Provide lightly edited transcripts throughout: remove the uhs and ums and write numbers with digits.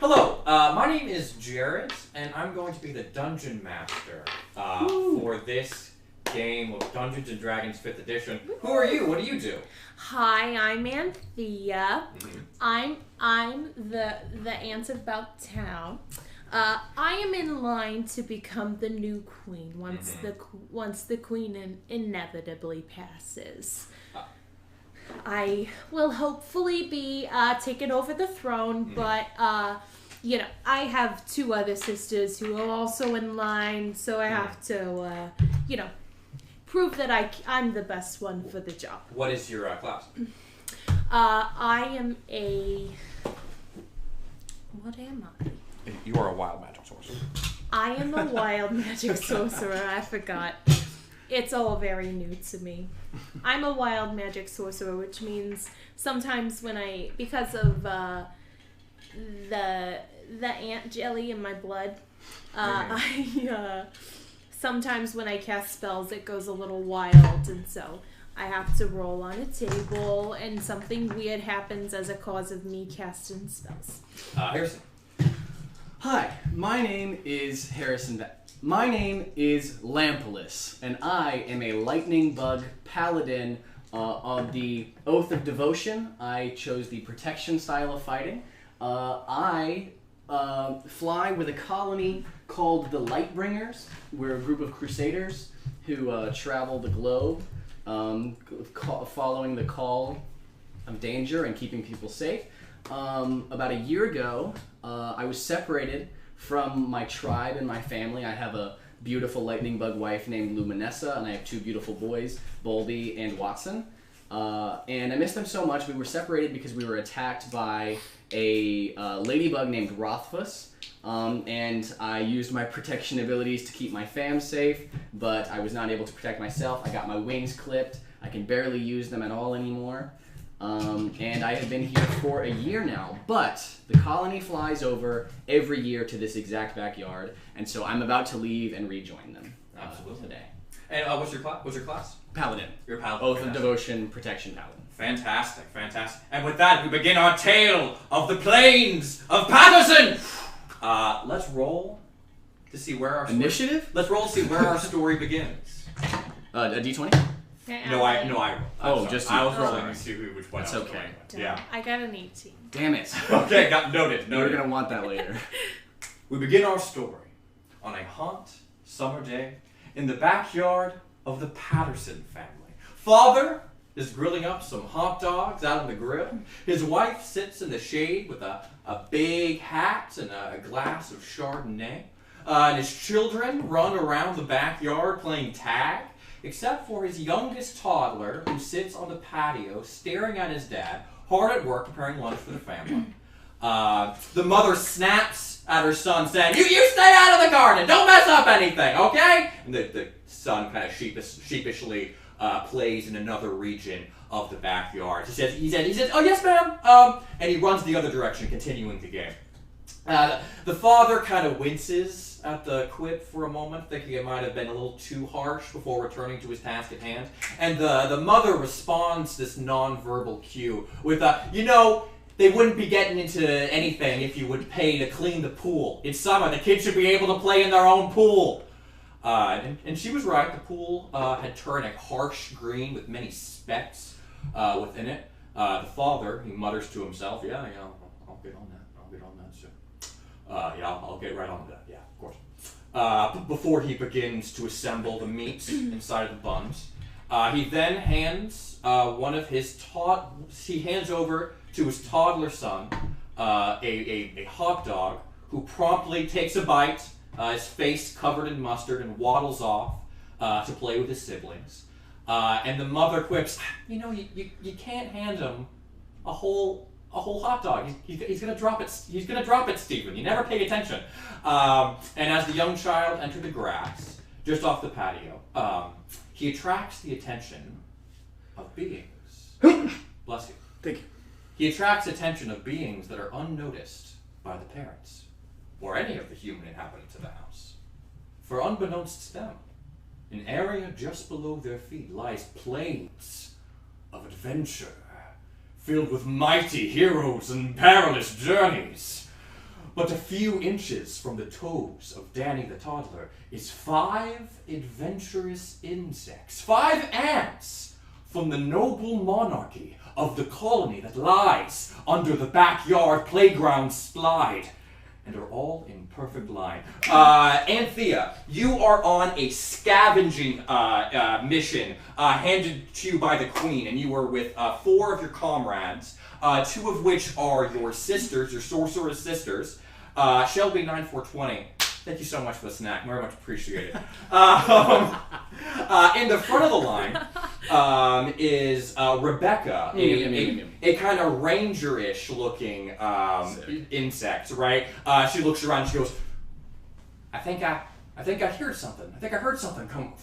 Hello, my name is Jared, and I'm going to be the Dungeon Master for this game of Dungeons & Dragons 5th Edition. Who are you? What do you do? Hi, I'm Anthea. I'm the aunt about town. I am in line to become the new queen once the queen inevitably passes. I will hopefully be taking over the throne, but you know, I have two other sisters who are also in line, so I have to you know, prove that I'm the best one for the job. What is your class? I am a... What am I? You are a wild magic sorcerer. I am a wild magic sorcerer. I forgot. It's all very new to me. I'm a wild magic sorcerer, which means sometimes when because of the ant jelly in my blood, sometimes when I cast spells, it goes a little wild, and so I have to roll on a table, and something weird happens as a cause of me casting spells. Harrison. Hi, my name is Harrison. My name is Lampolis, and I am a lightning bug paladin on the Oath of Devotion. I chose the protection style of fighting. I fly with a colony called the Lightbringers. We're a group of crusaders who travel the globe, following the call of danger and keeping people safe. About a year ago, I was separated from my tribe and my family. I have a beautiful lightning bug wife named Luminessa, and I have two beautiful boys, Boldy and Watson. And I miss them so much. We were separated because we were attacked by a ladybug named Rothfuss. And I used my protection abilities to keep my fam safe, but I was not able to protect myself. I got my wings clipped. I can barely use them at all anymore. And I have been here for a year now, but the colony flies over every year to this exact backyard, and so I'm about to leave and rejoin them today. And what's your class? Paladin. You're a paladin. Oath of Devotion, Protection Paladin. Fantastic, fantastic. And with that, we begin our tale of the Plains of Patterson! Let's roll to see where our story... Initiative? Let's roll to see where our story begins. A D20? No, I rolled. Oh, just you. I was rolling to see which one. That's I was okay. going. Yeah. I got an 18. Damn it. Okay, got noted. You're gonna want that later. We begin our story on a hot summer day in the backyard of the Patterson family. Father is grilling up some hot dogs out on the grill. His wife sits in the shade with a big hat and a glass of Chardonnay. And his children run around the backyard playing tag, except for his youngest toddler, who sits on the patio staring at his dad, hard at work preparing lunch for the family. The mother snaps at her son, saying, You stay out of the garden! Don't mess up anything, okay? And the son kind of sheepishly plays in another region of the backyard. He says, oh yes ma'am! And he runs the other direction, continuing the game. The father kind of winces at the quip for a moment, thinking it might have been a little too harsh before returning to his task at hand. And the mother responds to this non-verbal cue with, they wouldn't be getting into anything if you would pay to clean the pool. It's summer, the kids should be able to play in their own pool. And she was right, the pool had turned a harsh green with many specks within it. The father, he mutters to himself, I'll get on that. I'll get on that soon. I'll get right on that. Yeah, of course. Before he begins to assemble the meat inside of the buns, he then hands he hands over to his toddler son a hot dog, who promptly takes a bite, his face covered in mustard, and waddles off to play with his siblings. And the mother quips, you can't hand him a whole hot dog. He's gonna drop it. He's gonna drop it, Stephen. You never pay attention. And as the young child entered the grass just off the patio, he attracts the attention of beings. Bless you. Thank you. He attracts attention of beings that are unnoticed by the parents or any of the human inhabitants of the house. For unbeknownst to them, an area just below their feet lies plains of adventure, filled with mighty heroes and perilous journeys. but a few inches from the toes of Danny the toddler is 5 adventurous insects, 5 ants from the noble monarchy of the colony that lies under the backyard playground slide, and are all in perfect line. Anthea, you are on a scavenging mission handed to you by the Queen, and you are with 4 of your comrades, 2 of which are your sisters, your sorceress sisters. Shelby 9420. Thank you so much for the snack. Very much appreciated. In the front of the line is Rebecca, a kind of ranger-ish looking insect, right? She looks around and she goes, I think I heard something. I think I heard something coming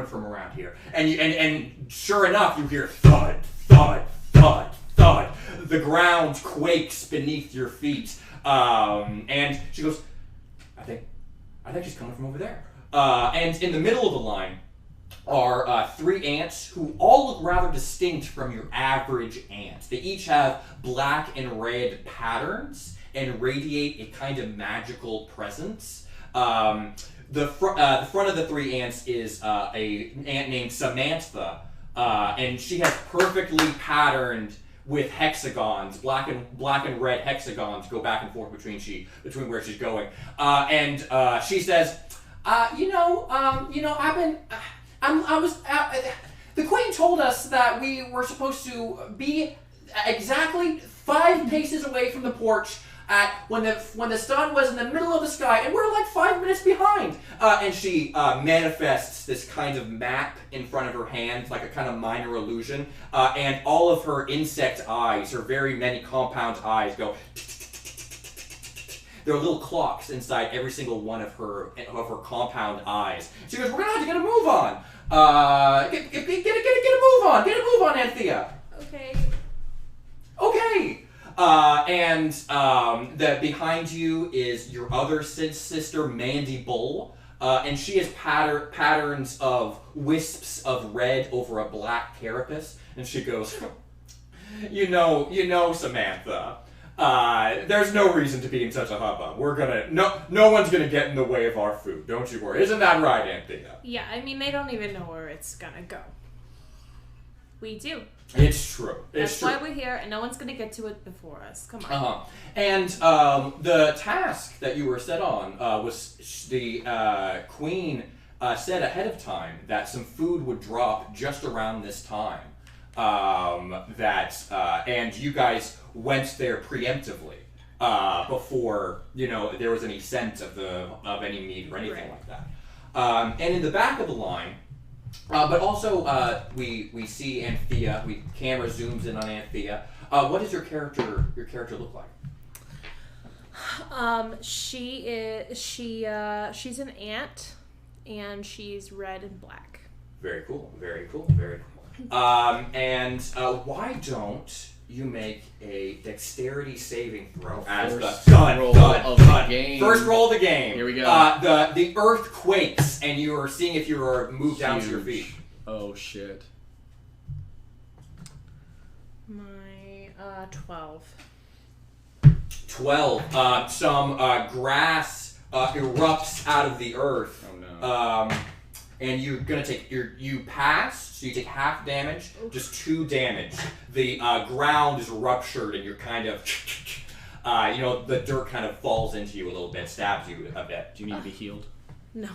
from around here. And sure enough, you hear thud, thud, thud, thud. The ground quakes beneath your feet. And she goes, I think she's coming from over there. And in the middle of the line are 3 ants who all look rather distinct from your average ant. They each have black and red patterns and radiate a kind of magical presence. The front of the 3 ants is an ant named Samantha, and she has perfectly patterned with hexagons, black and red hexagons go back and forth between where she's going, and she says, the Queen told us that we were supposed to be exactly 5 paces away from the porch when the sun was in the middle of the sky, and we're like 5 minutes behind. And she manifests this kind of map in front of her hand, like a kind of minor illusion, and all of her insect eyes, her very many compound eyes, go. There are little clocks inside every single one of her compound eyes. She goes, "We're gonna have to get a move on. Get a move on. Get a move on, Anthea." Okay. Okay. And behind you is your other sister, Mandy Bull, and she has patterns of wisps of red over a black carapace, and she goes, you know, Samantha, there's no reason to be in such a hubbub. No one's gonna get in the way of our food, don't you worry. Isn't that right, Anthea? Yeah, I mean, they don't even know where it's gonna go. We do. It's true. That's why we're here, and no one's going to get to it before us. Come on. And the task that you were set on was the Queen said ahead of time that some food would drop just around this time. And you guys went there preemptively before there was any scent of any meat or anything like that. And in the back of the line. But also, we see Anthea. Camera zooms in on Anthea. What does your character look like? She's an ant, and she's red and black. Very cool. Very cool. Very cool. And why don't you make a dexterity saving throw as the first roll of the game. Here we go. The earth quakes, and you are seeing if you are moved down to your feet. Oh shit. My 12. 12. Some grass erupts out of the earth. Oh no. And you're gonna take you pass, so you take half damage, just 2 damage. The ground is ruptured, and you're kind of, the dirt kind of falls into you a little bit, stabs you a bit. Do you need to be healed? No.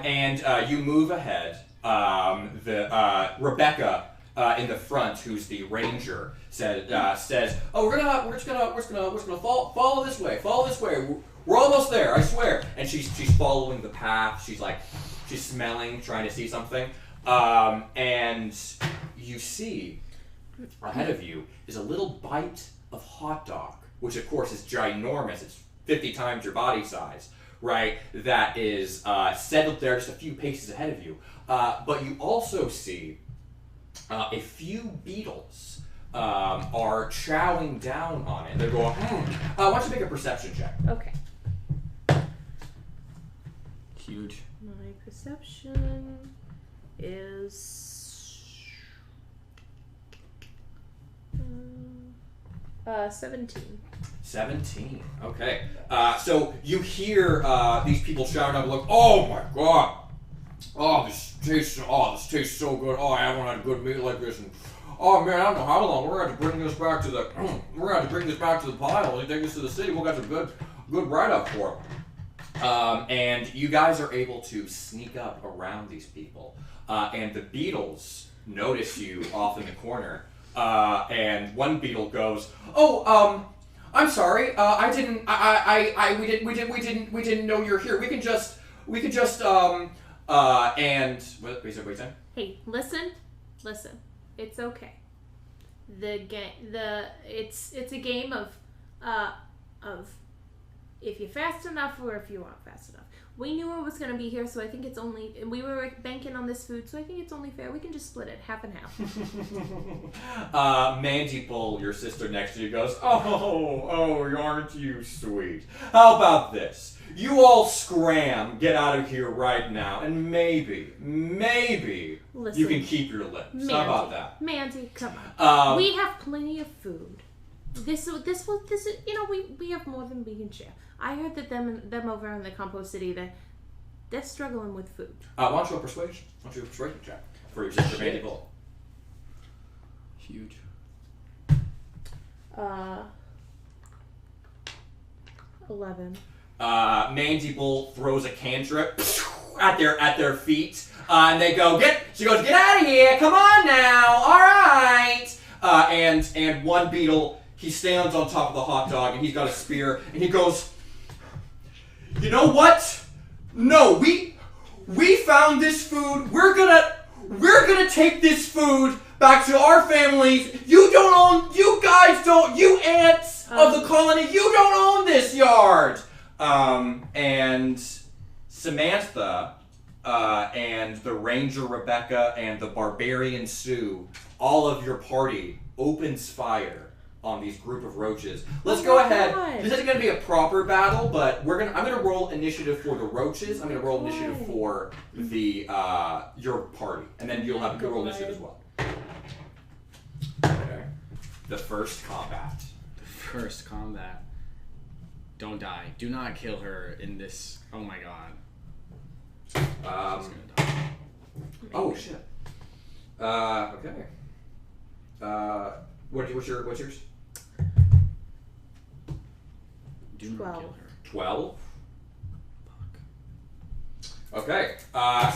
And you move ahead. Rebecca in the front, who's the ranger, says, "Oh, we're just gonna follow this way. Follow this way. We're almost there, I swear." And she's following the path. She's smelling, trying to see something. And you see ahead of you is a little bite of hot dog, which of course is ginormous. It's 50 times your body size, right? That is settled there just a few paces ahead of you. But you also see a few beetles are chowing down on it. They're going, why don't you make a perception check? Okay. Huge. My perception is 17. 17. Okay. So you hear these people shouting up like, "Oh my god! Oh, this tastes so good. Oh, I haven't had a good meal like this." And oh man, I don't know how long we're going to bring this back to the pile and take this to the city. We'll get some good write up for it. And you guys are able to sneak up around these people, and the beetles notice you off in the corner. And one beetle goes, "Oh, I'm sorry. We didn't know you're here. We can just and what you saying? Hey, listen. It's okay. It's a game of if you're fast enough or if you aren't fast enough. We knew it was going to be here, so I think it's only, and we were banking on this food, so I think it's only fair. We can just split it half and half." Mandy Bull, your sister next to you, goes, "Oh, aren't you sweet? How about this? You all scram, get out of here right now, and maybe Listen, you can keep your lips. Mandy, How about that?" Mandy, come on. We have plenty of food. This is, we have more than we can share. I heard that them over in the Compost City, they're struggling with food. Why don't you a persuasion? Check for your sister, Mandy Bull? Huge. 11. Mandy Bull throws a cantrip at their feet, and they go, she goes, "Get out of here! Come on now! All right!" And one beetle, he stands on top of the hot dog, and he's got a spear, and he goes, "You know what? No, we found this food. We're gonna take this food back to our families. You ants of the colony, you don't own this yard." And Samantha, and the Ranger Rebecca, and the Barbarian Sue, all of your party opens fire on these group of roaches. Let's go ahead. God. This isn't going to be a proper battle, but I'm going to roll initiative for the roaches. I'm going to roll initiative for the your party, and then you'll have a good roll initiative as well. Okay. The first combat. Don't die. Do not kill her in this. Oh my god. She's gonna die. Oh shit. Okay. What's yours? Do not 12. kill her. 12. Fuck. Okay,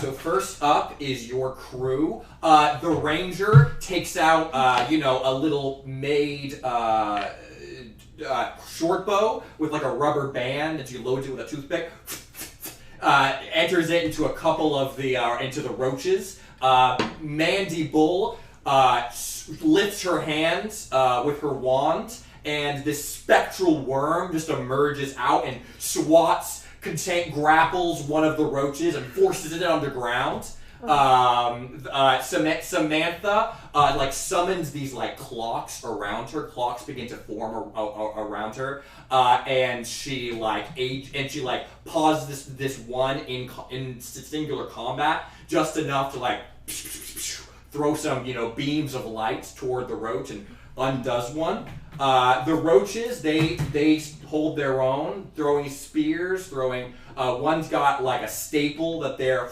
so first up is your crew. The Ranger takes out, a little made short bow with like a rubber band, and she loads it with a toothpick. Enters it into a couple of into the roaches. Mandy Bull lifts her hands with her wand, and this spectral worm just emerges out and grapples one of the roaches and forces it underground. Samantha summons these clocks around her. Clocks begin to form around her, and she pauses this one in singular combat just enough to throw some beams of light toward the roach and undoes one. The roaches, they hold their own, throwing spears, one's got a staple that they're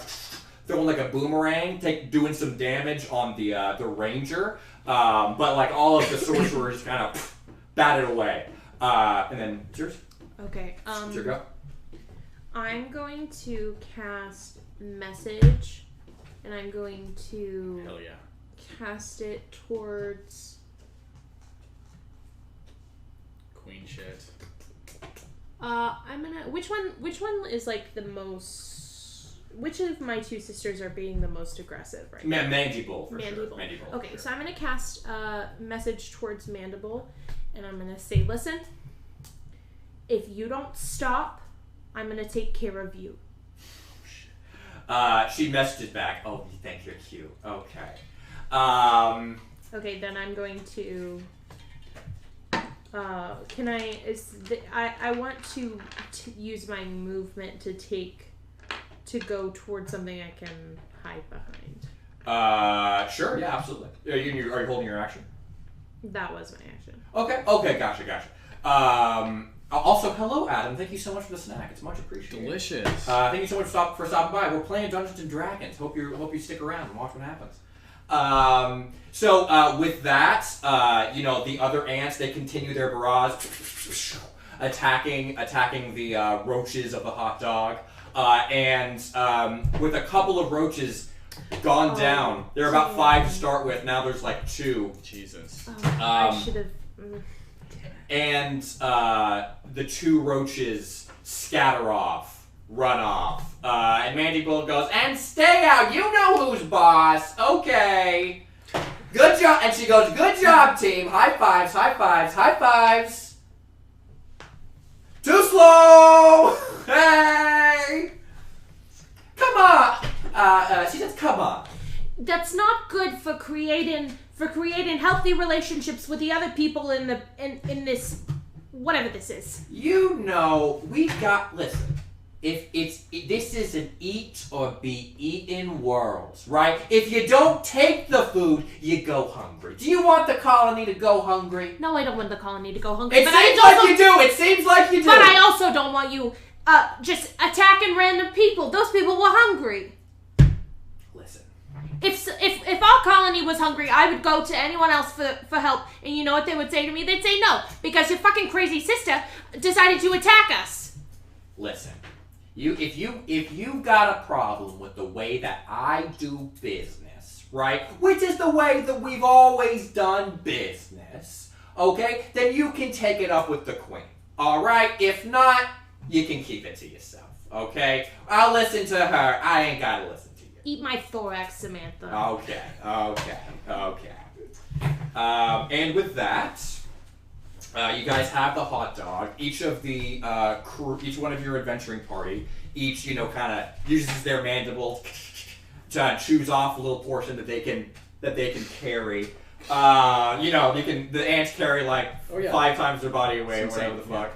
throwing like a boomerang, doing some damage on the ranger, but all of the sorcerers kind of bat it away. And then it's yours. Okay. It's your go. I'm going to cast message, and I'm going to Hell yeah. cast it towards. Queen shit. I'm gonna. Which one is the most? Which of my two sisters are being the most aggressive right now? Mandible, for Mandible. sure. Mandible. Okay, sure. so I'm gonna cast a message towards Mandible, and I'm gonna say, "Listen, if you don't stop, I'm gonna take care of you." She messages back. "Oh, you think you're cute? Okay." Okay, then I'm going to. Can I? I want to use my movement to go towards something I can hide behind. Sure. Yeah, absolutely. Are you holding your action? That was my action. Okay, gotcha. Also, hello, Adam. Thank you so much for the snack. It's much appreciated. Delicious. Thank you so much for stopping by. We're playing Dungeons and Dragons. Hope you stick around and watch what happens. With that, you know, the other ants, they continue their barrage, attacking the roaches of the hot dog. With a couple of roaches gone down, there are about 5 to start with. Now there's like 2. Jesus. I should have. And the 2 roaches scatter off, run off. And Mandy Bull goes, and stay out, you know who's boss. Okay. Good job. And she goes, good job, team. High fives, high fives, high fives. Too slow. Hey. Come on. She says, come on. That's not good for creating healthy relationships with the other people in this whatever this is. You know, listen. This is an eat or be eaten world, right? If you don't take the food, you go hungry. Do you want the colony to go hungry? No, I don't want the colony to go hungry. It seems like you do. It seems like you do. But I also don't want you just attacking random people. Those people were hungry. Listen. If our colony was hungry, I would go to anyone else for help. And you know what they would say to me? They'd say no, because your fucking crazy sister decided to attack us. Listen. If you got a problem with the way that I do business, right? Which is the way that we've always done business, okay? Then you can take it up with the queen. Alright? If not, you can keep it to yourself. Okay? I'll listen to her. I ain't gotta listen to you. Eat my thorax, Samantha. Okay. And with that, you guys have the hot dog. Each of the each one of your adventuring party, kind of uses their mandible to choose off a little portion that they can carry. The ants carry like 5 times their body away, or whatever the fuck.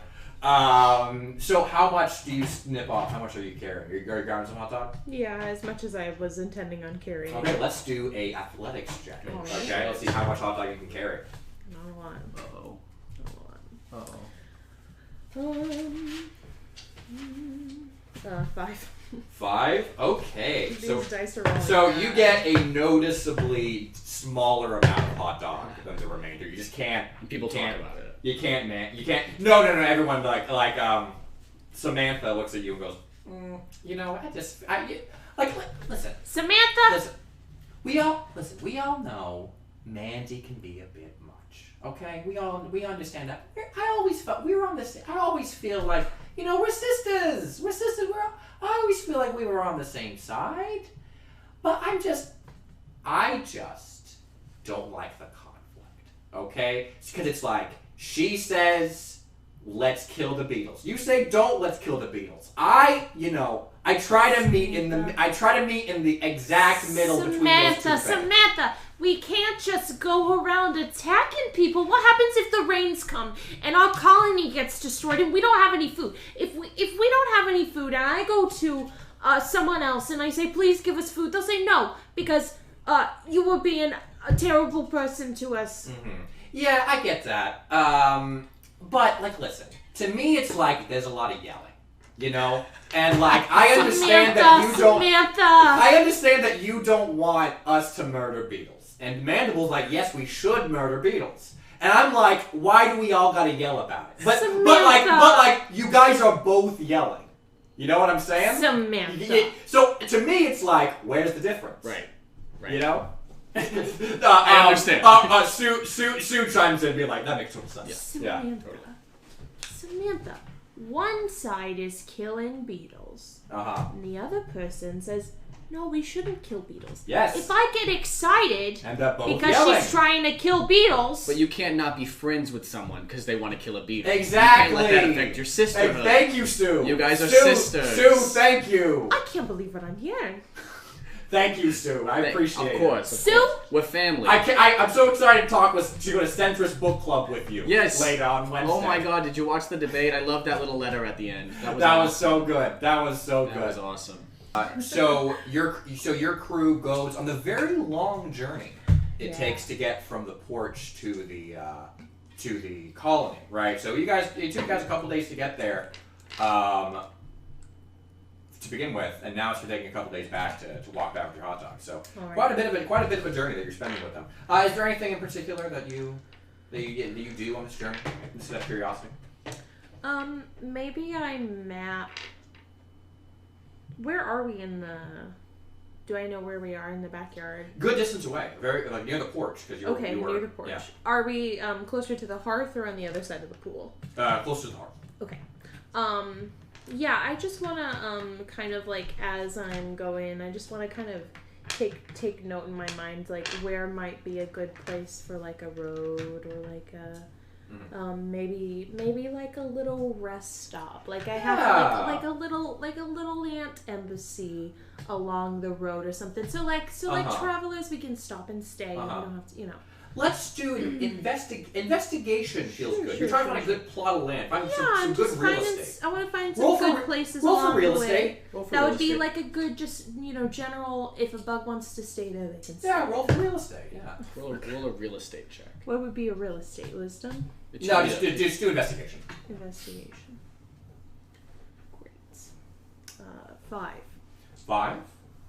So how much do you snip off? How much are you carrying? Are you grabbing some hot dog? Yeah, as much as I was intending on carrying. Okay, let's do a athletics check. Right. Okay, let's see how much hot dog you can carry. Not a lot. Uh-oh. Uh-oh. 5. 5? Okay. These dice are rolling. So you get a noticeably smaller amount of hot dog than the remainder. You just can't. People talk about it. You can't, man. You can't. No. Everyone like Samantha looks at you and goes, listen. Samantha. Listen. We all know Mandy can be a bit much. Okay, we understand that. I always feel like we're sisters. I always feel like we were on the same side. But I just don't like the conflict. Okay, because it's like she says, "Let's kill the beetles." You say, "Don't let's kill the beetles." I try to meet in the exact middle between those two things. Samantha, we can't just go around attacking people. What happens if the rains come and our colony gets destroyed and we don't have any food? If we don't have any food and I go to someone else and I say, please give us food, they'll say no because you were being a terrible person to us. Mm-hmm. Yeah, I get that. But listen, to me it's like there's a lot of yelling. And I understand that you don't. Samantha. I understand that you don't want us to murder beetles. And Mandible's like, yes, we should murder beetles. And I'm like, why do we all gotta yell about it? But you guys are both yelling. You know what I'm saying? Samantha. So to me, it's like, where's the difference? Right. I understand. Sue chimes in and be like, that makes total sense. Yeah. Samantha. One side is killing beetles. And the other person says, no, we shouldn't kill beetles. Yes. If I get excited because yelling. she's trying to kill beetles. But you can't not be friends with someone because they want to kill a beetle. Exactly. You can't let that affect your sisterhood. Thank you, Sue. You guys are sisters. Sue, thank you. I can't believe what I'm hearing. Thank you, Sue. I appreciate it. Of course. Sue? We're family. I'm so excited to talk to go to Centrist Book Club with you. Yes. Later on Wednesday. Oh my God! Did you watch the debate? I love that little letter at the end. That was so good. That was so good. That was awesome. So your crew goes on the very long journey it takes to get from the porch to to the colony, right? So it took you guys a couple days to get there, to begin with, and now it's taking a couple days back to walk back with your hot dog. So All right. quite a bit of a journey that you're spending with them. Is there anything in particular that you do on this journey? Just out of curiosity. Maybe I map. Where are we in the? Do I know where we are in the backyard? Good distance away, very near the porch because you were near the porch. Yeah. Are we closer to the hearth or on the other side of the pool? Close to the hearth. Okay. Yeah, I just want to kind of like as I'm going, I just want to kind of take note in my mind like where might be a good place for like a road or like a maybe like a little rest stop. Like I have like a little ant embassy along the road or something. So like travelers we can stop and stay. And we don't have to, Let's do an investigation. Feels good. You're trying to find a good plot of land. Find some good real estate. I want to find some good places roll along for real the way. estate. That would be like a good, just general. If a bug wants to stay there, they can stay. Yeah, roll for real estate. Yeah. Roll a real estate check. What would be a real estate wisdom? No, just do investigation. Investigation. Great. 5. 5.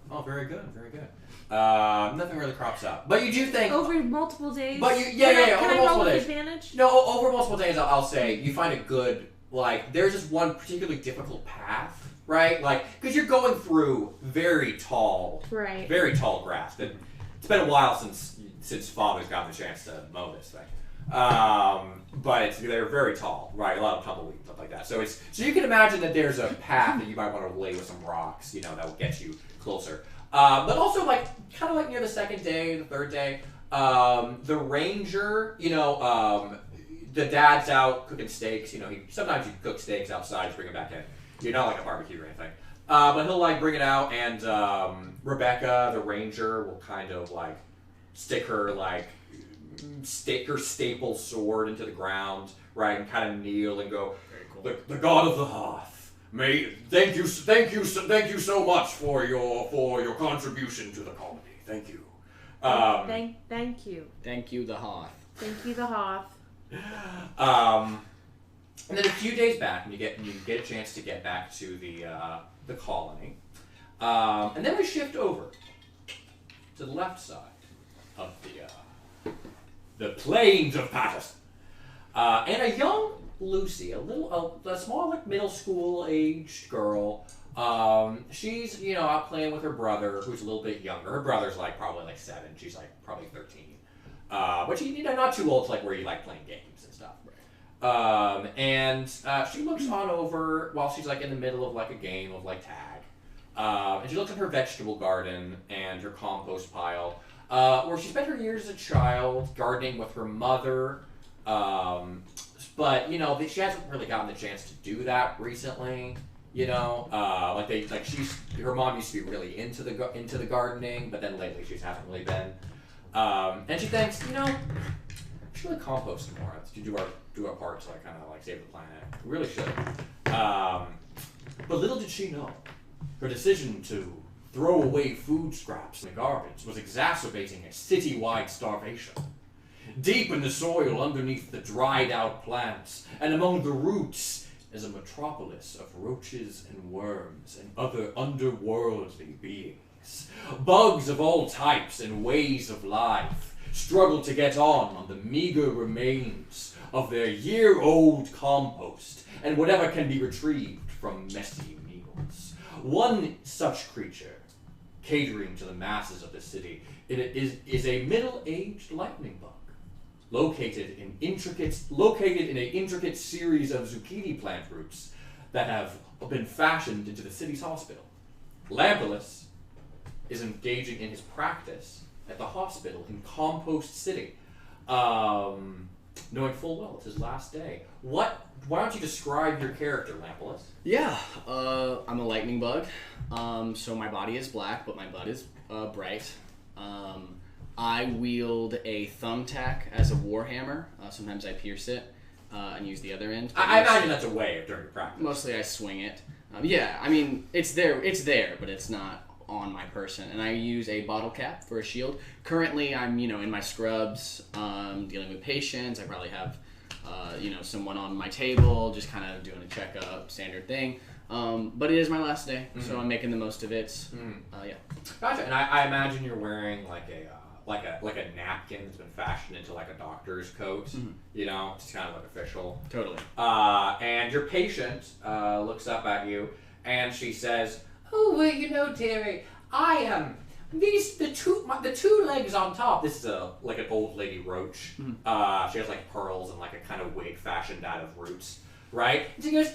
Oh, very good, very good. Nothing really crops up, but you do think over multiple days. But Can I roll with advantage? No, over multiple days, I'll say you find a good there's just one particularly difficult path, right? Because you're going through very tall grass. That it's been a while since Father's gotten the chance to mow this thing. But they're very tall, right? A lot of tumbleweed and stuff like that. So you can imagine that there's a path that you might want to lay with some rocks, that will get you closer. But also kind of near the second day, the third day, the ranger, the dad's out cooking steaks. Sometimes you cook steaks outside, bring them back in. You're not like a barbecue or anything. But he'll bring it out, and Rebecca, the ranger, will kind of stick her her staple sword into the ground, right, and kind of kneel and go, cool. the god of the hearth, thank you so much for your contribution to the colony. Thank you. Thank you. Thank you, the hearth. Thank you, the hearth. And then a few days back, and you get a chance to get back to the colony, and then we shift over to the left side of the plains of Patterson, and a young Lucy, a small middle school aged girl. She's out playing with her brother, who's a little bit younger. Her brother's probably 7. She's probably 13. But she not too old to where you playing games and stuff. Right. And she looks on over while she's in the middle of a game of tag. And she looks at her vegetable garden and her compost pile, where she spent her years as a child gardening with her mother. But she hasn't really gotten the chance to do that recently. Her mom used to be really into the gardening, but then lately she hasn't really been. And she thinks, we should really compost more. To do our part to kind of save the planet. We really should. But little did she know, her decision to throw away food scraps in the garbage was exacerbating a city-wide starvation. Deep in the soil underneath the dried-out plants, and among the roots, is a metropolis of roaches and worms and other underworldly beings. Bugs of all types and ways of life struggle to get on the meager remains of their year-old compost and whatever can be retrieved from messy meals. One such creature, catering to the masses of the city, is a middle-aged lightning bug, located in an intricate series of zucchini plant roots that have been fashioned into the city's hospital. Lampolis is engaging in his practice at the hospital in Compost City, knowing full well it's his last day. Why don't you describe your character, Lampolis? Yeah, I'm a lightning bug. So my body is black, but my blood is bright. I wield a thumbtack as a warhammer. Sometimes I pierce it and use the other end. I imagine that's a way of during your practice. Mostly I swing it. Yeah, I mean, it's there, but it's not on my person. And I use a bottle cap for a shield. Currently, I'm, in my scrubs, dealing with patients. I probably have someone on my table, just kind of doing a checkup, standard thing. But it is my last day, so I'm making the most of it. Yeah. Gotcha. And I imagine you're wearing like a napkin that's been fashioned into like a doctor's coat. It's kind of like official. Totally. And your patient looks up at you and she says, "Oh, well, dearie, I am." The two legs on top. This is like an old lady roach. She has like pearls and like a kind of wig fashioned out of roots, right? And she goes,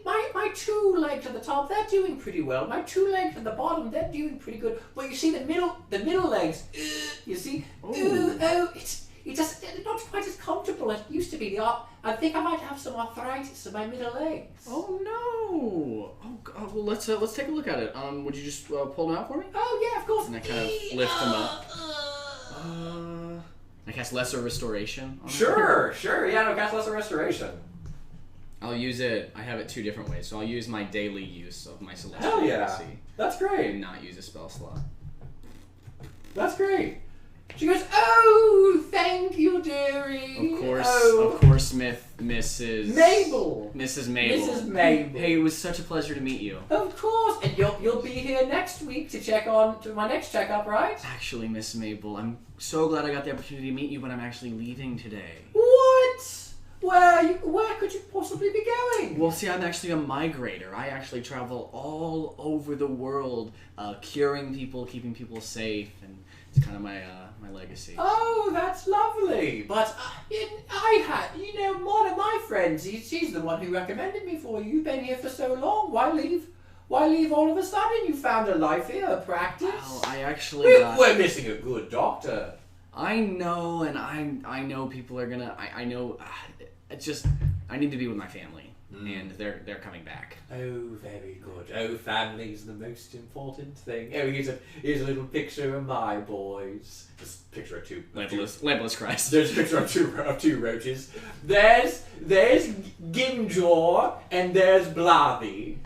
my two legs at the top, they're doing pretty well. My two legs at the bottom, they're doing pretty good. But you see the middle legs, you see, it's just not quite as comfortable as it used to be. I think I might have some arthritis in my middle legs. Oh no! Oh God. Well, let's take a look at it. Would you just pull them out for me? Oh yeah, of course. And I kind of lift them up. I cast Lesser Restoration. Sure. Yeah, no, cast Lesser Restoration. I'll use it. I have it 2 different ways. So I'll use my daily use of my Celestial Hell yeah. Legacy. That's great. And not use a spell slot. That's great. She goes, "Oh, thank you, dearie." Of course, Mrs. Mabel. Mrs. Mabel. Mrs. Mabel. Hey, it was such a pleasure to meet you. Of course, and you'll be here next week to my next checkup, right? Actually, Miss Mabel, I'm so glad I got the opportunity to meet you, but I'm actually leaving today. What? Where could you possibly be going? Well, see, I'm actually a migrator. I actually travel all over the world, curing people, keeping people safe, and it's kind of my legacy. Oh, that's lovely. But I had, one of my friends. She's the one who recommended me for you. You've been here for so long. Why leave? Why leave all of a sudden? You found a life here, a practice. Well, I actually we're missing a good doctor. I know, and I know people are gonna. I know. It's just I need to be with my family, and they're coming back. Oh, very good. Oh, family's the most important thing. Oh, here's a little picture of my boys. Just a picture of two. Lampless Christ. There's a picture of two roaches. There's Gimjaw and there's Blathy.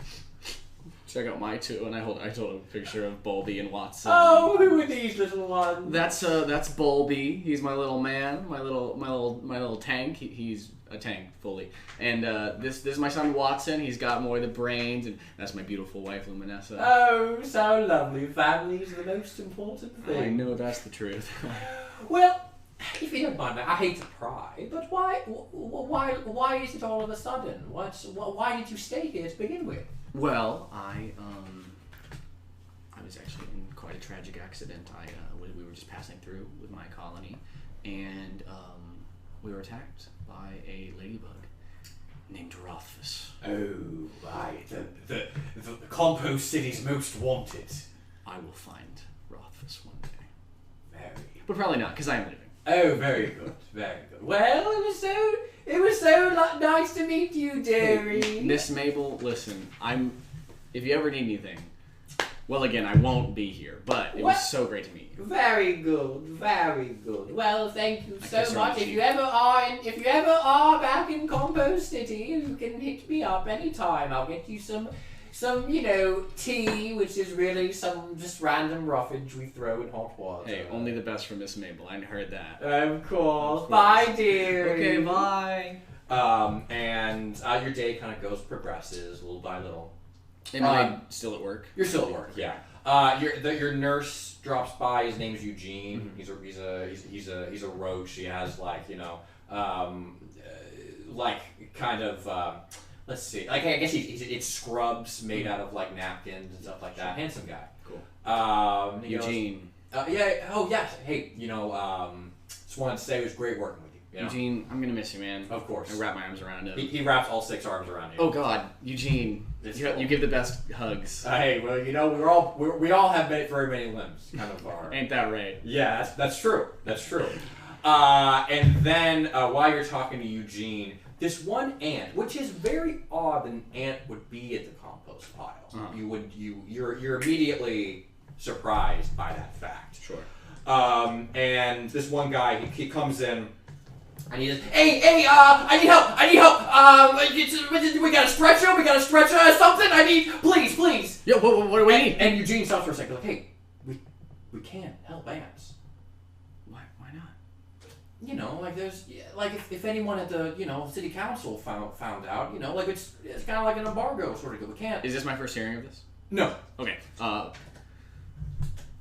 Check out my 2, and I hold a picture of Bulby and Watson. Oh, who are these little ones? That's Bulby. He's my little man, my little tank. He's a tank fully. And this is my son Watson. He's got more of the brains, and that's my beautiful wife Luminessa. Oh, so lovely. Family's the most important thing. I know that's the truth. Well, if you don't mind, I hate to pry, but why is it all of a sudden? Why did you stay here to begin with? Well, I was actually in quite a tragic accident. We were just passing through with my colony, and we were attacked by a ladybug named Rothfuss. Oh, right. The Compost City's most wanted. I will find Rothfuss one day. Very. But probably not, because I am living. Oh, very good, very good. Well, it was so nice to meet you, dearie. Hey, Miss Mabel, listen, if you ever need anything, well, again, I won't be here, but it was so great to meet you. Very good, very good. Well, thank you so much. If you ever are back in Compost City, you can hit me up anytime. I'll get you some tea, which is really some just random roughage we throw in hot water. Hey, only the best for Miss Mabel. I heard that. Of course. Bye, dear. Okay, bye. And your day kind of progresses little by little. Am I still at work? You're still at work, yeah. Your nurse drops by. His name's Eugene. Mm-hmm. He's a roach. He has let's see. I guess it's scrubs made out of napkins and stuff like that. Handsome guy. Cool. Eugene. Yeah. Oh yes. Hey, just wanted to say it was great working with you. Eugene, I'm gonna miss you, man. Of course. I wrap my arms around him. He wraps all 6 arms around you. Oh God, Eugene, you give the best hugs. Hey, well, we all have very many limbs. Kind of are. Ain't that right? Yeah, that's true. That's true. And then while you're talking to Eugene, this one ant, which is very odd, an ant would be at the compost pile. Uh-huh. You're immediately surprised by that fact. Sure. And this one guy, he comes in. And he says, hey, I need help. We got a stretcher, something. Please. Yo, what do we need? And Eugene stops for a second, like, hey, we can't help ants. Why not? you know, like there's like if anyone at the city council found out, like it's kind of like an embargo sort of. We can't. Is this my first hearing of this? No. Okay.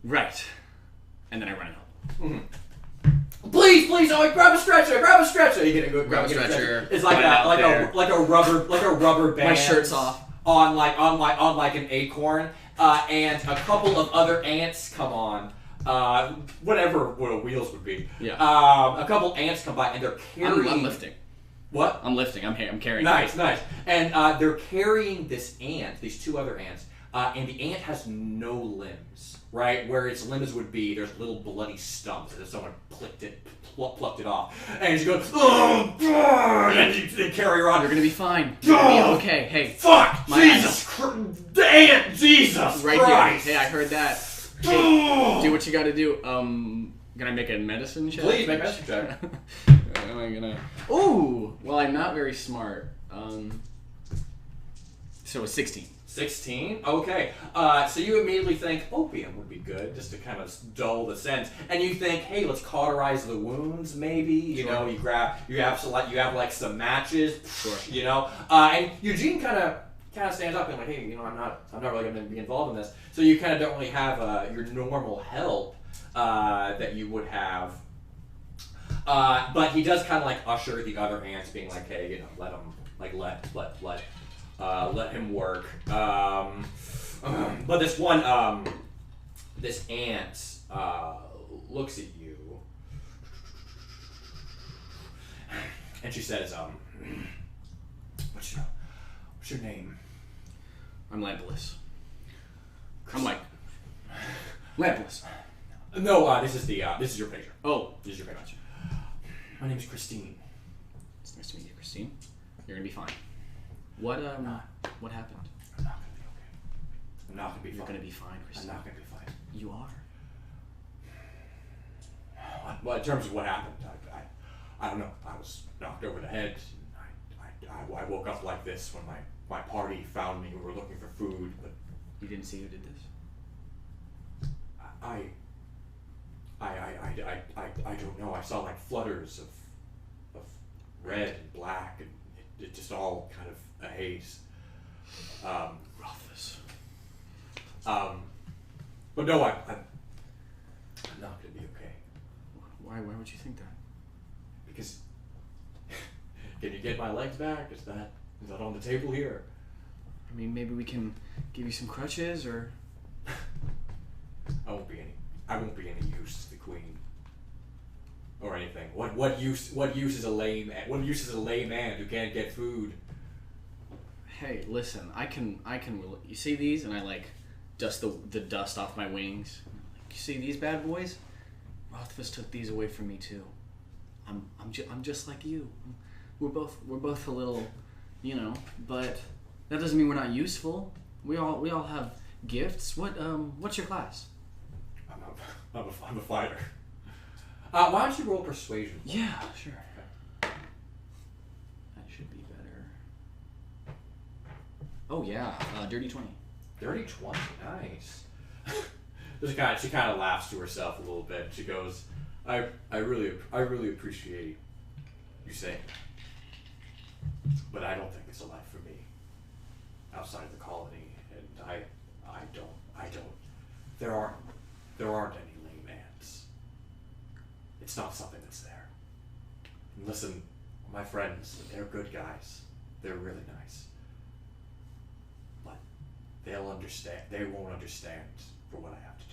Right. And then I run and help. Please, oh, grab a stretcher. You get a grab a stretcher. It's like a rubber band. My shirt's off. On like an acorn, and a couple of other ants come on. Whatever wheels would be. Yeah. A couple ants come by and they're carrying. I'm lifting. What? I'm lifting. I'm carrying. Nice. And they're carrying this ant, these two other ants, and the ant has no limbs, right? Where its limbs would be, there's little bloody stumps as if someone plucked it off. And she goes, oh, and they carry her on. You're gonna be fine. You're gonna be okay. Hey. Fuck! Jesus Christ! Ant! Jesus right Christ! Here. Hey, I heard that. Hey, do what you gotta do. Can I make a medicine check? Please make a medicine check. Am I gonna? Ooh. Well, I'm not very smart. So it's 16. 16? Okay. So you immediately think opium would be good, just to kind of dull the sense. And you think, hey, let's cauterize the wounds, maybe. You know, you have like some matches. Sure. You know, and Eugene kind of stands up and like, hey, I'm not really going to be involved in this. So you kind of don't really have your normal help that you would have. But he does kind of like usher the other ants, being like, hey, let him, like let him work. But this one, this ant looks at you, and she says, "What's your name?" I'm Lampolis. I'm like Lampolis. No, this is your pager. Oh, this is your pager. My name is Christine. It's nice to meet you, Christine. You're gonna be fine. What happened? I'm not gonna be okay. I'm not gonna be fine. You're gonna be fine, Christine. I'm not gonna be fine. You are. Well, in terms of what happened, I don't know. I was knocked over the head. I woke up like this when my party found me. We were looking for food, but you didn't see who did this. I don't know. I saw like flutters of red and black, and it just all kind of a haze. Rothfuss. But no, I'm not gonna be okay. Why would you think that? Because can you get my legs back? Is that on the table here? I mean, maybe we can give you some crutches, or I won't be any use to the queen or anything. What use is a lame man who can't get food? Hey, listen, I can. You see these, and I like dust the dust off my wings. You see these bad boys? Rothfuss took these away from me too. I'm just like you. We're both a little, but that doesn't mean we're not useful. We all have gifts. What's your class? I'm a fighter. Why don't you roll persuasion? Yeah, sure. That should be better. Oh yeah, dirty 20. Dirty 20, nice. She kind of laughs to herself a little bit. She goes, I really appreciate you saying that. But I don't think it's a life for me outside of the colony, and I don't. There aren't any lame ants. It's not something that's there. And listen, my friends, they're good guys. They're really nice. But they'll understand. They won't understand for what I have to do.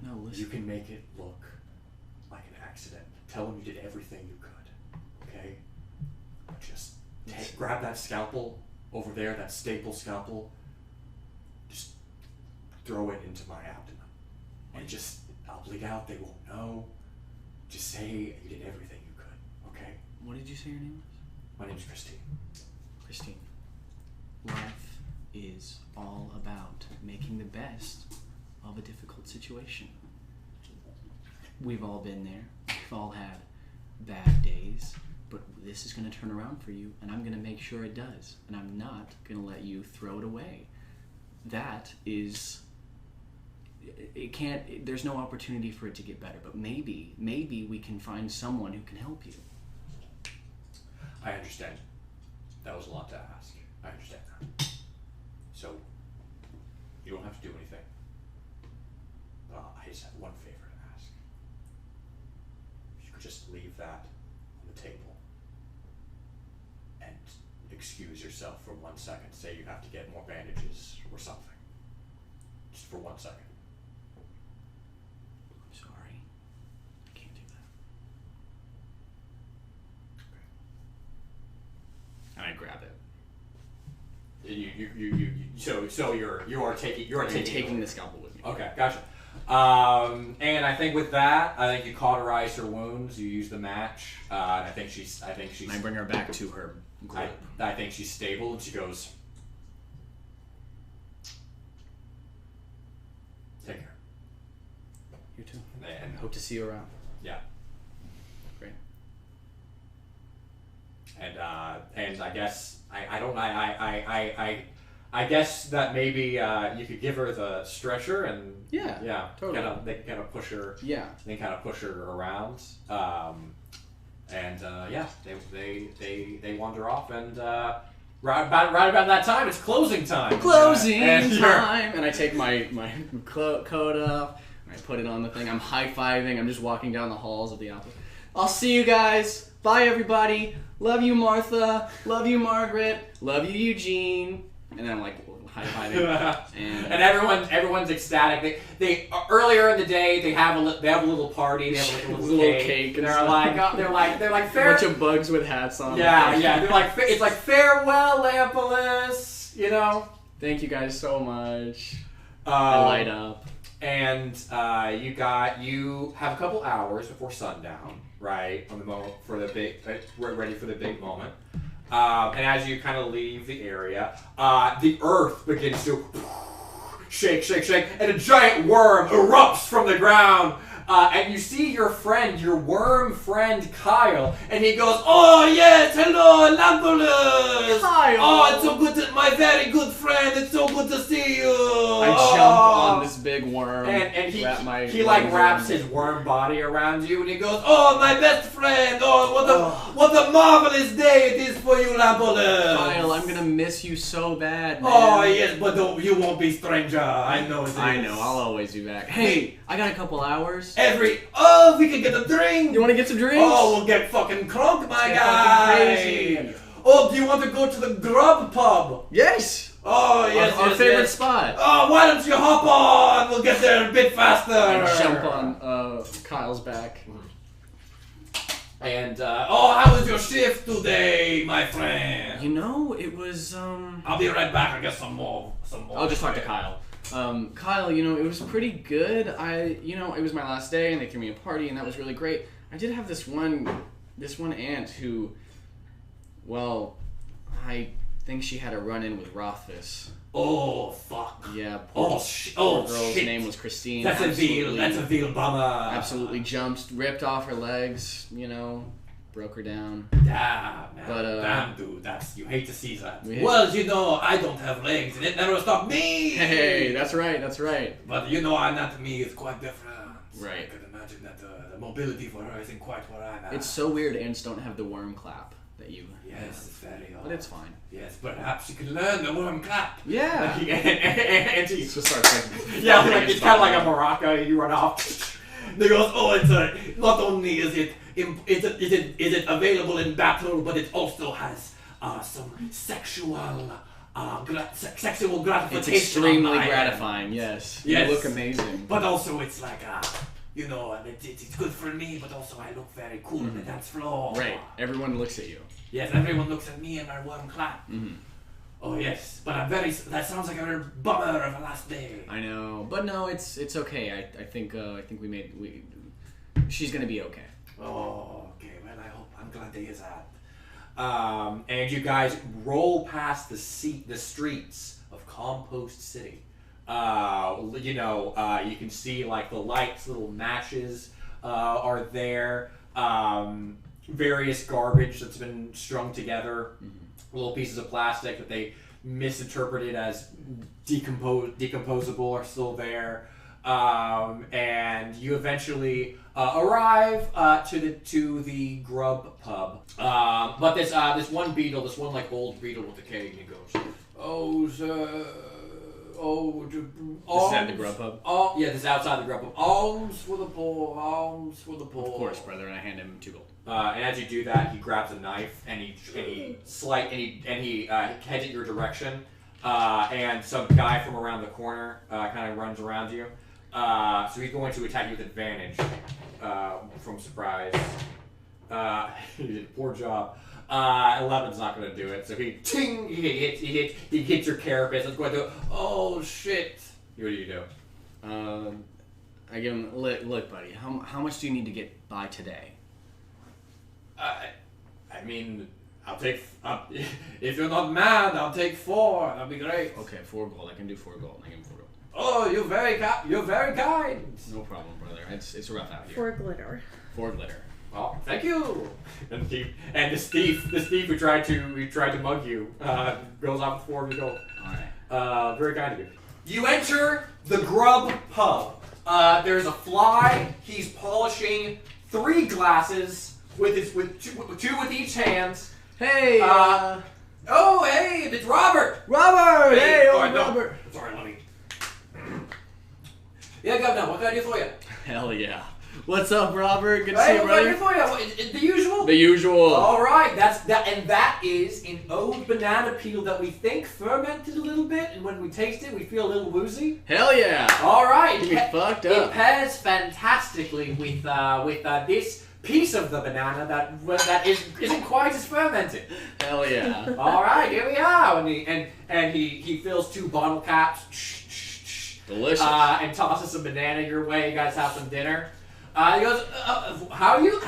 No, listen. You can make it look like an accident. Tell them you did everything you could. Okay? But just grab that scalpel over there, that staple scalpel. Just throw it into my abdomen. And I'll bleed out. They won't know. Just say you did everything you could. Okay? What did you say your name was? My name's Christine. Christine. Life is all about making the best of a difficult situation. We've all been there. We've all had bad days, but this is going to turn around for you, and I'm going to make sure it does, and I'm not going to let you throw it away. That is it can't. There's no opportunity for it to get better. But maybe we can find someone who can help you. I understand. That was a lot to ask. I understand that. So, you don't have to do anything. I just have one favor to ask. If you could just leave that on the table and excuse yourself for 1 second. Say you have to get more bandages or something. Just for 1 second. I'm sorry. I can't do that. And I grab it. So you're taking the scalpel with me. Okay, gotcha. And I think with that, I think you cauterize her wounds. You use the match. And I think she's. And I bring her back to her group. I think she's stable, and she goes. Take care. You too. And hope to see you around. Yeah. Great. And I guess I guess that maybe you could give her the stretcher and totally. They kind of push her. Yeah. They kind of push her around. They wander off, and right about that time, it's closing time. Closing time. And I take my coat off and I put it on the thing. I'm high-fiving. I'm just walking down the halls of the office. I'll see you guys. Bye, everybody. Love you, Martha. Love you, Margaret. Love you, Eugene. And then I'm like high-fiving. and everyone's ecstatic. They earlier in the day they have a little party. They have a little cake. And they're like fair. A bunch of bugs with hats on. Yeah. They're like it's like farewell, Lampolis. You know. Thank you guys so much. I light up. And you have a couple hours before sundown, right? On the moment for the big, ready for the big moment. And as you kind of leave the area, the earth begins to shake, and a giant worm erupts from the ground. And you see your worm friend Kyle, and he goes, "Oh yes, hello, Lampolis! Kyle! Oh, it's so good, my very good friend. It's so good to see you." I jump on this big worm, and he wraps his worm body around you, and he goes, "Oh, my best friend! Oh, what a marvelous day it is for you, Lampolis!" Kyle, I'm gonna miss you so bad, man. Oh yes, but you won't be stranger. I know it is. I know. I'll always be back. Hey, I got a couple hours. We can get a drink. You want to get some drinks? Oh, we'll get fucking crunk, my guy. Crazy. Oh, do you want to go to the Grub Pub? Yes. Oh, yes, our favorite spot. Oh, why don't you hop on? We'll get there a bit faster. I jump on Kyle's back. And how was your shift today, my friend? You know, it was I'll be right back. I get some more. I'll just talk to Kyle. Kyle, you know, it was pretty good. It was my last day, and they threw me a party, and that was really great. I did have this one aunt who, well, I think she had a run-in with Rothfuss. Oh, fuck. Yeah. Poor girl's shit. name was Christine. That's a real bummer. Absolutely jumped, ripped off her legs, broke her down. Damn, man. But, damn, dude. You hate to see that. Well, I don't have legs, and it never stopped me. Hey, that's right. But anatomy is quite different. Right. I could imagine that the mobility for her isn't quite what I'm at. It's so weird ants don't have the worm clap that you Yes, it's very odd. But it's fine. Yes, perhaps you could learn the worm clap. Yeah. And he just starts like... Yeah, it's kind of like a maraca, you run off. They goes, not only is it available in battle, but it also has some sexual gratification. It's extremely gratifying, yes. You look amazing. But also it's like, it's good for me, but also I look very cool on the dance floor. Right, everyone looks at you. Yes, everyone looks at me and my warm clap. Mm-hmm. Oh yes, but that sounds like a real bummer of a last day. I know, but no, it's okay. I think she's gonna be okay. Oh, okay. Well, I'm glad to hear that. And you guys roll past the streets of Compost City. You can see like the lights, little matches are there. Various garbage that's been strung together. Little pieces of plastic that they misinterpreted as decomposable are still there. and you eventually arrive to the grub pub. But this one beetle, this one like old beetle with a cane, he goes, "Oh, sir, this is at the grub pub? Oh, yeah, this is outside the grub pub. Alms for the poor, alms for the poor." Of course, brother, and I hand him 2 gold. And as you do that, he grabs a knife and he heads it your direction. And some guy from around the corner kind of runs around you. So he's going to attack you with advantage from surprise. He did a poor job. 11's not going to do it. So he hits your carapace. It's going to. Oh shit! What do you do? I give him look, buddy. How much do you need to get by today? I mean, I'll take. If you're not mad, I'll take 4. That'd be great. Okay, 4 gold. I can do 4 gold. I give him 4 gold. Oh, you're very kind. No problem, brother. It's rough out here. 4 glitter. 4 glitter. Oh, thank you. And this thief who tried to mug you goes off with 4 of your gold. All right. Very kind of you. You enter the grub pub. There's a fly. He's polishing 3 glasses with two with each hand. Hey. Oh, hey, it's Robert. Robert. Hey, Robert. Robert. Sorry, let me. Yeah, Governor, what can I do for you? Hell yeah. What's up, Robert? Good to see Hey, you, what can I do brother. for you? The usual. The usual. All right, that is an old banana peel that we think fermented a little bit, and when we taste it, we feel a little woozy. Hell yeah. All right, Get me fucked it up. pairs fantastically with this piece of the banana that isn't quite as fermented. Hell yeah. All right, here we are, and he fills 2 bottle caps. Delicious. And tosses some banana your way. You guys have some dinner. He goes, how are you?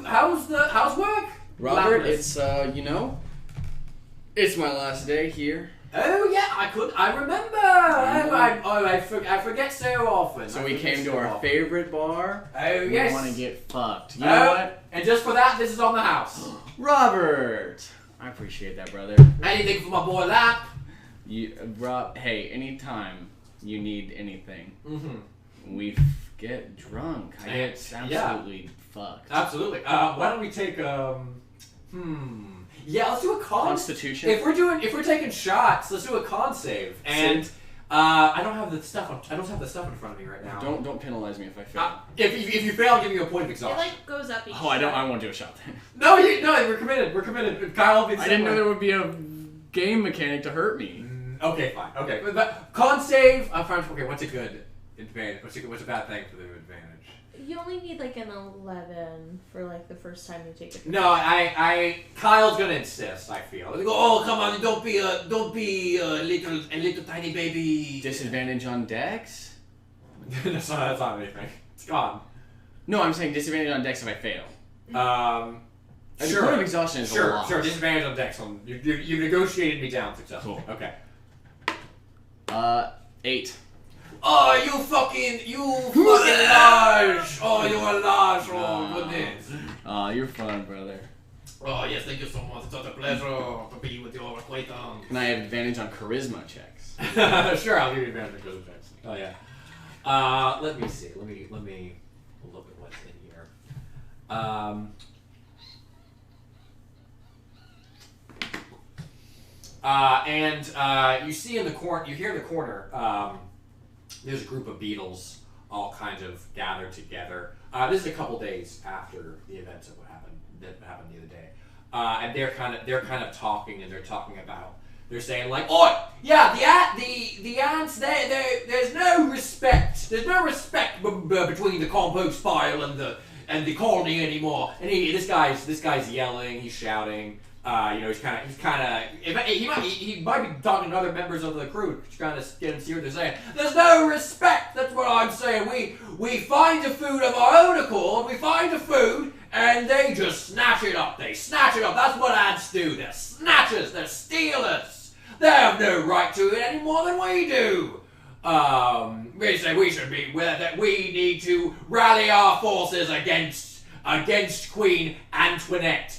How's work? Robert, Lapis. it's it's my last day here. Oh yeah, I remember. I forget so often. So we came to our favorite bar. Oh yes. We want to get fucked. You know what? And just for that, this is on the house. Robert, I appreciate that, brother. Anything for my boy Lap? Rob, hey, anytime you need anything, we get drunk. I get absolutely fucked. Absolutely. Why don't we take yeah, let's do a Constitution. If we're taking shots, let's do a con save. And I don't have the stuff in front of me right now. Don't penalize me if I fail. If you fail, I'll give you a point of It exhaustion. like goes up each Oh, I won't do a shot then. No, we're committed. We're committed. Kyle will be. I didn't know there would be a game mechanic to hurt me. Okay, fine. Okay, but con save. I'm trying to. Okay, what's a good advantage? What's a bad thing for the advantage? You only need like an 11 for like the first time you take it. No, Kyle's gonna insist. I feel. They go, oh come on, don't be a little tiny baby. Disadvantage on dex? that's not anything. It's gone. No, I'm saying disadvantage on dex if I fail. Sure. Point of exhaustion is a lot. Sure. Disadvantage on dex. You negotiated me down successfully. Cool. Okay. 8. Oh, you fucking large! Oh, you're a large! Oh, goodness. You're fun, brother. Oh, yes, thank you so much. It's such a pleasure to be with your acquaintance. Can I have advantage on charisma checks? Sure, I'll give you advantage on charisma checks. Oh, yeah. Let me see. Let me look at what's in here. You see in the corner, you hear in the corner, there's a group of beetles all kind of gathered together. This is a couple days after the events that happened the other day, and they're kind of talking, and they're saying like, oh yeah, the ants, there's no respect between the compost pile and the colony anymore. And this guy's yelling, he's shouting. He might be talking to other members of the crew, trying to get him to see what they're saying. There's no respect. That's what I'm saying. We find the food of our own accord. We find the food, and they just snatch it up. They snatch it up. That's what ants do. They're snatchers. They're stealers. They have no right to it any more than we do. We say we should be that we need to rally our forces against Queen Antoinette.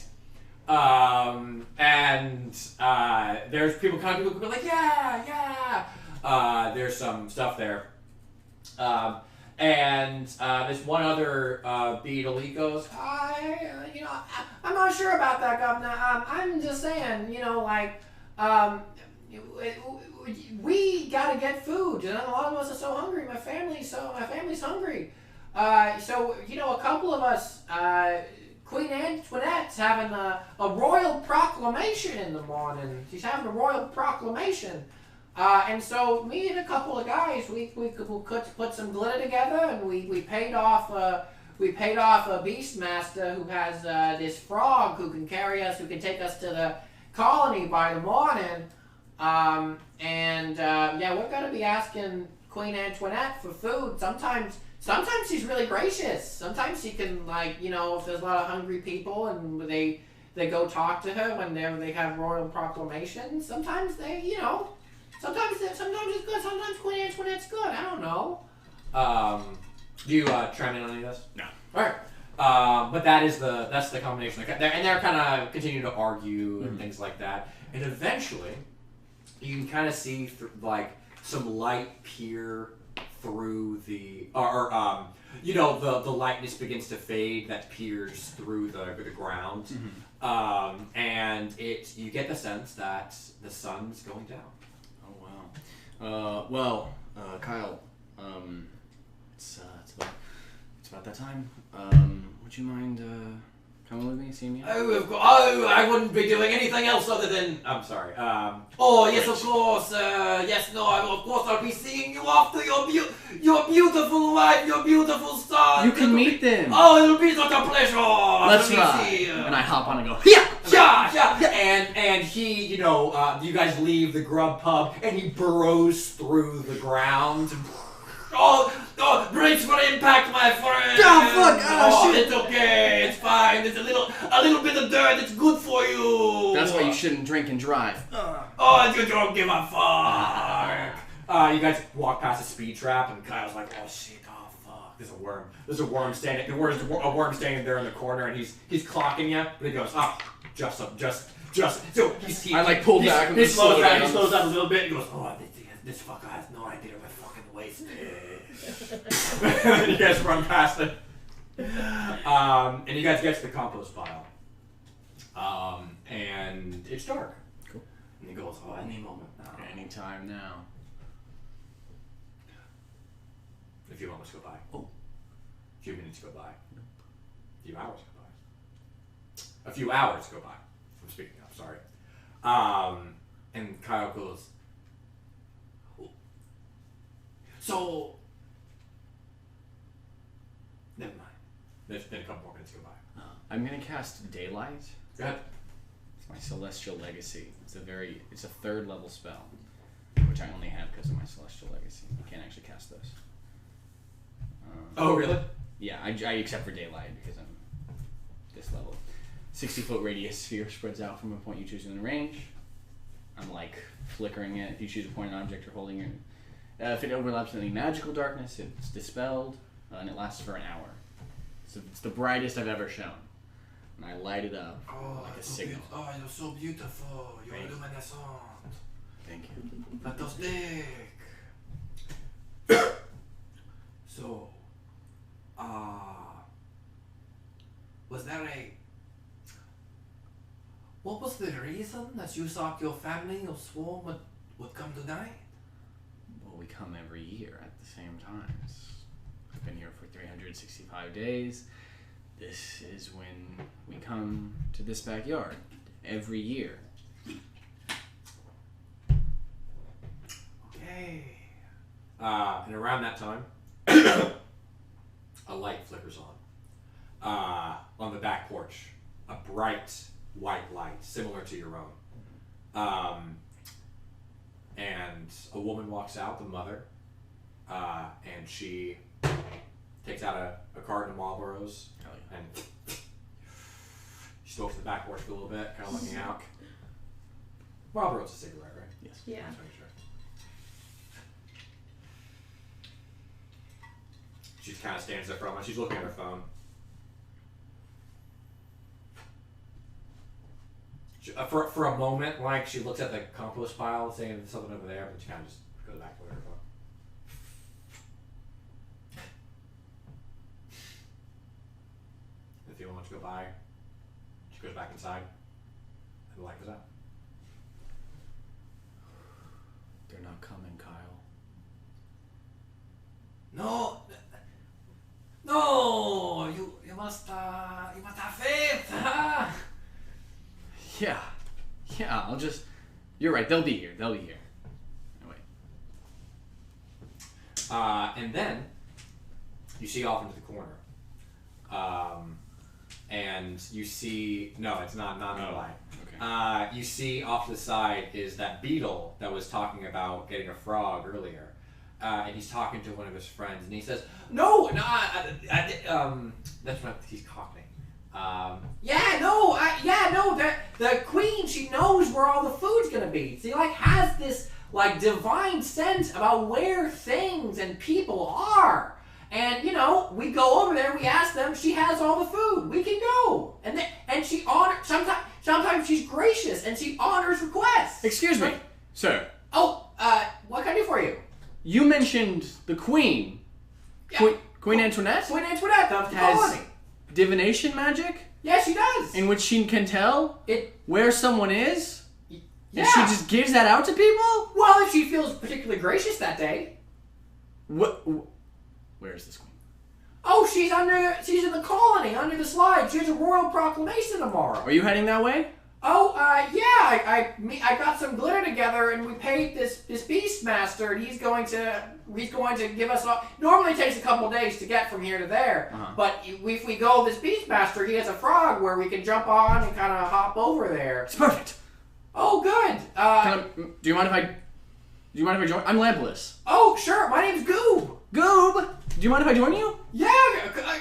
There's people like, yeah. There's some stuff there. And this one other beetle, he goes, I'm not sure about that, Governor. I'm just saying, we gotta get food. A lot of us are so hungry. My family's hungry. A couple of us, Queen Antoinette's having a royal proclamation in the morning. She's having a royal proclamation. And so me and a couple of guys, we put some glitter together, and we paid off a beastmaster who has this frog who can carry us, who can take us to the colony by the morning. We're gonna be asking Queen Antoinette for food. Sometimes she's really gracious. Sometimes she can, if there's a lot of hungry people and they go talk to her when they have royal proclamations. Sometimes Sometimes it's good. Sometimes Queen Antoinette's good. I don't know. Do you chime in on any of this? No. All right. But that's the combination. And they're kind of continuing to argue and things like that. And eventually, you can kind of see some light peer through the the lightness begins to fade that peers through the ground, and you get the sense that the sun's going down. Kyle, it's about that time. Would you mind coming with me, seeing me? I wouldn't be doing anything else other than. I'm sorry. Yes, of course. Yes, no. Of course, I'll be seeing you off to your beautiful wife, your beautiful son. You can meet them. Oh, it'll be such a pleasure. Let's ride. And I hop on and go. Yeah. And he, you guys leave the grub pub, and he burrows through the ground. Oh, brace for impact, my friend. Shit. It's okay. It's fine. There's a little bit of dirt. It's good for you. That's why you shouldn't drink and drive. You don't give a fuck. You guys walk past a speed trap, and Kyle's like, oh shit, oh fuck. There's a worm. There's a worm standing there in the corner, and he's clocking you. But he goes, just. So I pulled back. He slows down a little bit. He goes, this fucker has no idea what fucking wasted. And you guys run past it. And you guys get to the compost pile. And it's dark. Cool. And he goes, any moment now. Anytime now. A few moments go by. A few minutes go by. A few hours go by. A few hours go by. I'm speaking up, sorry. And Kyle goes, so, never mind. There's been a couple more minutes go by. I'm gonna cast Daylight. Go ahead. It's my Celestial Legacy. It's a 3rd level spell, which I only have because of my Celestial Legacy. You can't actually cast those. Oh, really? Yeah, I except for Daylight because I'm this level. 60-foot radius sphere spreads out from a point you choose in the range. I'm flickering it. If you choose a point, an object, or holding your. If it overlaps with any magical darkness, it's dispelled, and it lasts for an hour. So it's the brightest I've ever shown. And I light it up like a signal. You're so beautiful. You're luminescent. Thank you. Fantastic. So, what was the reason that you thought your family, your swarm would come tonight? Well, we come every year at the same times. I've been here for 365 days. This is when we come to this backyard every year. Okay. And around that time, a light flickers on the back porch. A bright white light, similar to your own. And a woman walks out, the mother, and she takes out a carton of Marlboros, and she smokes in the back porch for a little bit, kind of looking out. Marlboro's a cigarette, right? Yes. Yeah. That's what sure. She kind of stands there for a moment. She's looking at her phone. For a moment, she looks at the compost pile, saying there's something over there, but she kind of just goes back to her phone. few moments go by. She goes back inside. And the light goes out. They're not coming, Kyle. No, no, you must have faith. Huh? Yeah, I'll just... You're right, they'll be here. Oh, wait. And then you see off into the corner, and you see it's not in the light. Okay. You see off to the side is that beetle that was talking about getting a frog earlier. And he's talking to one of his friends, and he says, "No, that's what he's cockney. The queen, she knows where all the food's gonna be. She has this divine sense about where things and people are. And we go over there, we ask them, she has all the food. We can go, and she honors. Sometimes she's gracious and she honors requests. Excuse me, sir. Oh, what can I do for you?" You mentioned the Queen. Yeah. Queen Antoinette? Queen Antoinette of the Has colony. divination magic? Yeah, she does. In which she can tell where someone is? Yeah. And she just gives that out to people? Well, if she feels particularly gracious that day. Where is this queen? Oh, she's in the colony, under the slide. She has a royal proclamation tomorrow. Are you heading that way? Oh, I got some glitter together, and we paid this Beastmaster, and he's going to give us all. Normally it takes a couple days to get from here to there, but if we go this Beastmaster, he has a frog where we can jump on and kind of hop over there. It's perfect. Oh, good. Do you mind if I join? I'm lampless. Oh, sure. My name's Goob. Goob! Do you mind if I join you? Yeah.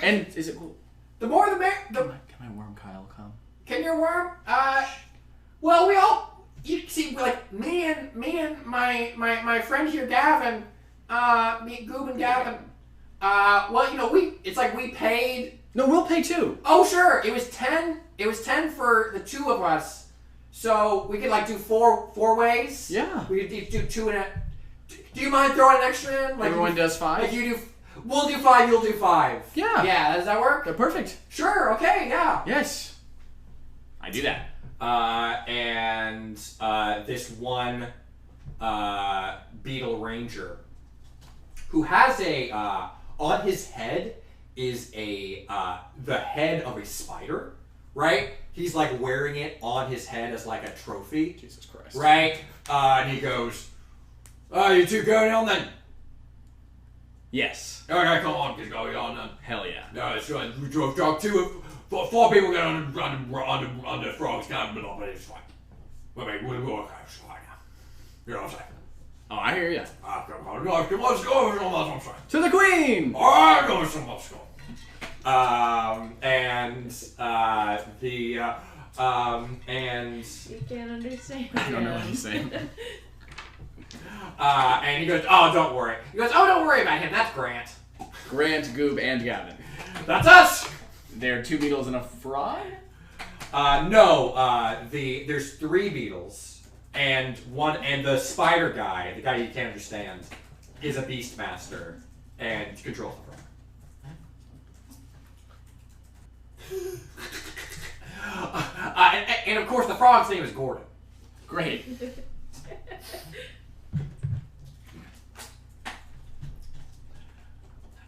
And is it cool? The more the merrier. Can my worm Kyle come? Can your worm? Well, we all. You see, me and my friend here, Gavin. Goob and Gavin. We paid. No, we'll pay too. Oh, sure. It was 10. It was 10 for the two of us. So we could do four ways. Yeah. We could do 2 and a. Do you mind throwing an extra in? Everyone does 5. You do. We'll do 5. You'll do 5. Yeah. Yeah. Does that work? Perfect. Sure. Okay. Yeah. Yes. I do that. And this one beetle ranger who has on his head is the head of a spider, right? He's wearing it on his head as a trophy. Jesus Christ. Right? And he goes, "Oh, you two going on then?" Yes. Okay, come on, get going on then. Hell yeah. No, that's right. We drove 4 people get on the frogs, can't be but it's fine. We'll go okay, it's fine now. You know what I'm saying? Oh, I hear ya. Let's go. To the Queen! Alright, let's go. And You can't understand. I don't know what he's saying. and he goes, "Oh, don't worry." He goes, "Oh, don't worry about him. That's Grant." Grant, Goob, and Gavin. That's us. There are 2 beetles and a frog? No. There's 3 beetles, and the spider guy, the guy you can't understand, is a Beastmaster and controls the frog. And of course, the frog's name is Gordon. Great.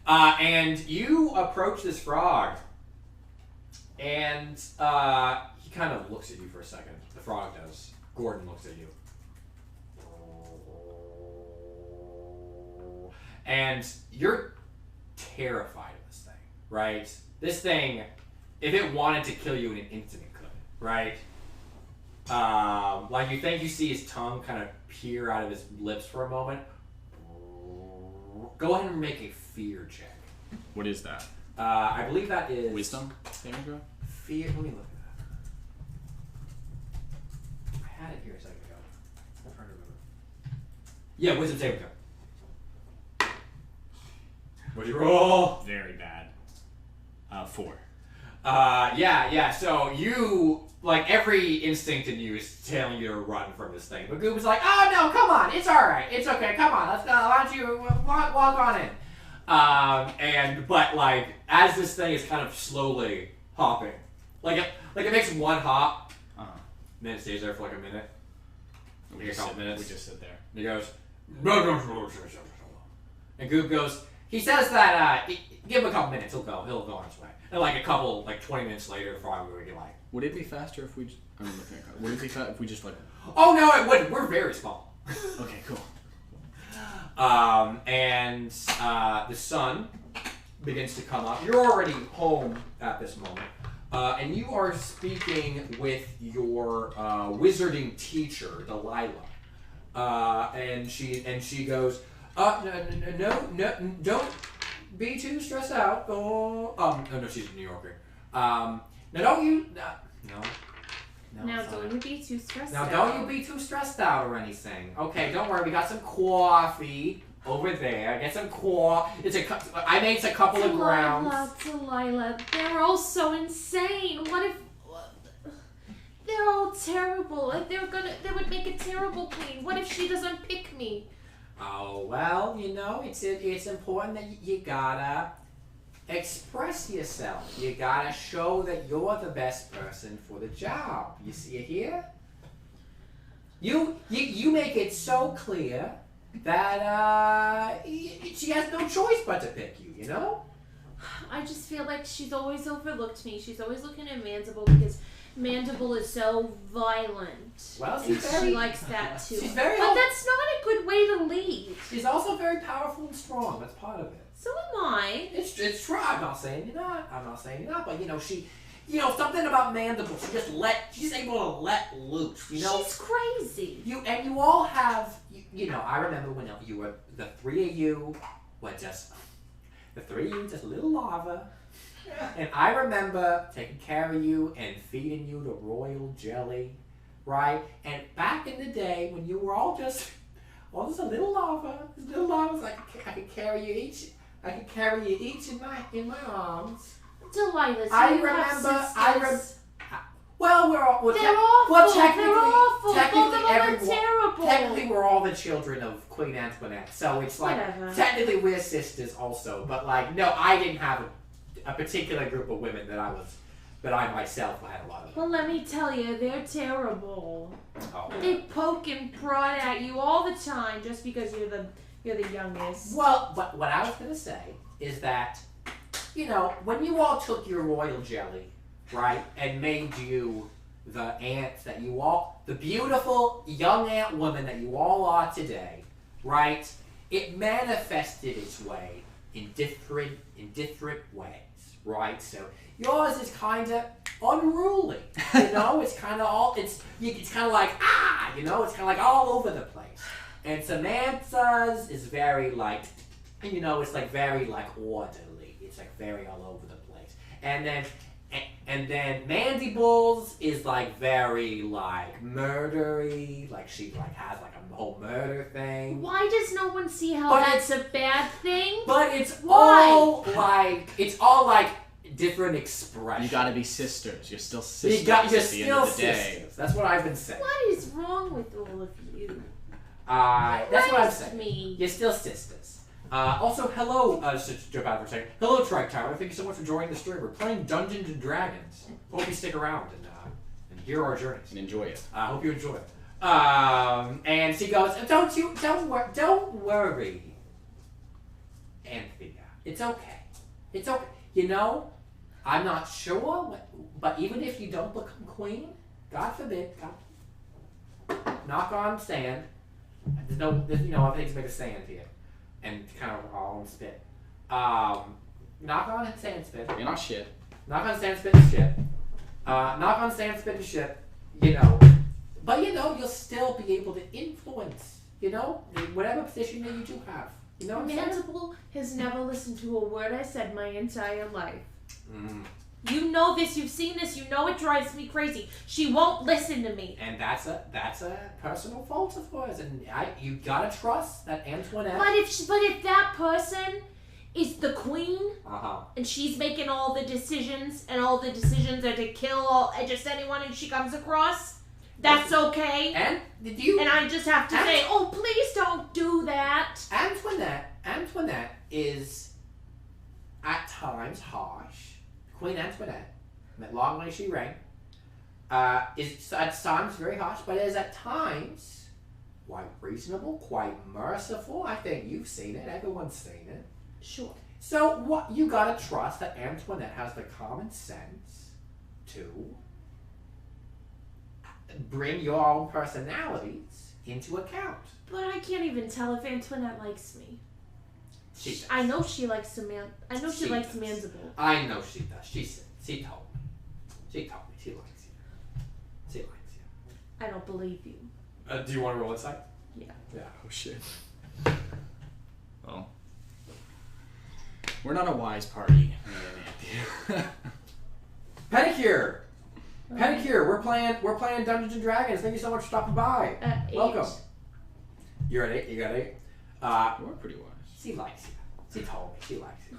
And you approach this frog, and he kind of looks at you for a second. The frog does. Gordon looks at you. And you're terrified of this thing, right? This thing, if it wanted to kill you in an instant, it could, right? You think you see his tongue kind of peer out of his lips for a moment. Go ahead and make a fear check. What is that? I believe that is... Wisdom? Saving throw? Fear... Let me look at that. I had it here a second ago. I'm trying to remember. Yeah, wisdom saving throw. What'd you roll? Very bad. 4. Yeah. So you... every instinct in you is telling you to run from this thing. But Goob is like, "Oh, no, come on. It's all right. It's okay. Come on. Let's go. Why don't you walk on in?" As this thing is kind of slowly hopping. Like it makes one hop, Uh-huh. and then it stays there for like a minute. We Like a couple minutes. We just sit there. And he goes, and Goop goes, he says that, give him a couple minutes, he'll go on his way. And like 20 minutes later, probably would be like, Would it be faster if we? I'm looking at. Would it be if we just like? oh no, it wouldn't. We're very small. Okay, cool. And the sun begins to come up. You're already home at this moment. And you are speaking with your wizarding teacher, Delilah. And she goes, no, don't be too stressed out. No, she's a New Yorker. Now don't you, no. Now, don't you be too stressed Now, out. don't you be too stressed out or anything. Okay, don't worry. We got some coffee over there. Get some coffee. I made a couple of grounds. Delilah, they're all so insane. What if they're all terrible? Like they would make a terrible queen. What if she doesn't pick me? Oh well, it's important that you gotta express yourself. You gotta show that you're the best person for the job. You see it here? You make it so clear that she has no choice but to pick you, you know? I just feel like she's always overlooked me. She's always looking at Mandible because Mandible is so violent. Well, and she likes that too. She's very but that's not a good way to lead. She's also very powerful and strong. That's part of it. So am I. It's true. I'm not saying you're not. But she, something about Mandible. She's able to let loose. She's crazy. You all have. I remember when you were the three of you were just little lava. And I remember taking care of you and feeding you the royal jelly, right? And back in the day when you were all just a little lava, I could carry you each. I could carry you each in my arms. Delilah, Well, we're all. Well, they're awful. Well, Terrible. Technically, we're all the children of Queen Antoinette, so it's like Whatever. technically we're sisters also. But no, I didn't have a particular group of women that I myself had a lot of. Well, let me tell you, they're terrible. Oh. They poke and prod at you all the time just because you're the youngest. Well, but what I was gonna say is that, when you all took your royal jelly, right, and made you the ants that you all, the beautiful young ant woman that you all are today, right? It manifested its way in different ways, right? So yours is kind of unruly, It's kind of it's kind of like it's kind of like all over the place. And Samantha's is very like, it's like very like orderly. It's like very all over the place. And then Mandible's is like very like murdery. Like she like has like a whole murder thing. Why does no one see how that's a bad thing? But it's all like different expressions. You gotta be sisters. You're still sisters. You're at the still end of the day. sisters. That's what I've been saying. What is wrong with all of you? That's what I'm Raised saying. me. You're still sisters. Also, hello, just to jump out for a second. Hello, Trike Tower. Thank you so much for joining the stream. We're playing Dungeons and Dragons. Hope you stick around and hear our journeys. And enjoy it. I hope you enjoy it. And she goes, don't worry, Anthea. It's okay. It's okay. I'm not sure, but even if you don't become queen, God forbid, knock on sand. Everything's made of sand here, and kind of all on spit. Knock on sand, spit. You're not shit. Knock on sand, spit, and shit. Knock on sand, spit, and shit. But you'll still be able to influence. Whatever position that you do have. Mandible has never listened to a word I said my entire life. Mm. You know this, you've seen this, you know it drives me crazy. She won't listen to me. And that's a personal fault of hers, and you gotta trust that Antoinette. But if that person is the queen, and she's making all the decisions, and all the decisions are to kill just anyone who she comes across, that's okay. And I just have to say, oh, please don't do that. Antoinette is at times harsh. Queen Antoinette long may she reign, is at times very harsh, but is at times quite reasonable, quite merciful. I think you've seen it. Everyone's seen it. Sure. So what you gotta trust that Antoinette has the common sense to bring your own personalities into account. But I can't even tell if Antoinette likes me. She does. I know she likes Samantha. I know she likes does. Mandible. I know she does. She told me. She told me. She likes you. She likes you. I don't believe you. Do you want to roll insight? Yeah. Yeah. Oh shit. Well, we're not a wise party. Pedicure. Pedicure. We're playing Dungeons and Dragons. Thank you so much for stopping by. 8. Welcome. You're at 8. You got 8. We're pretty wise. She likes you. She told me. She likes you.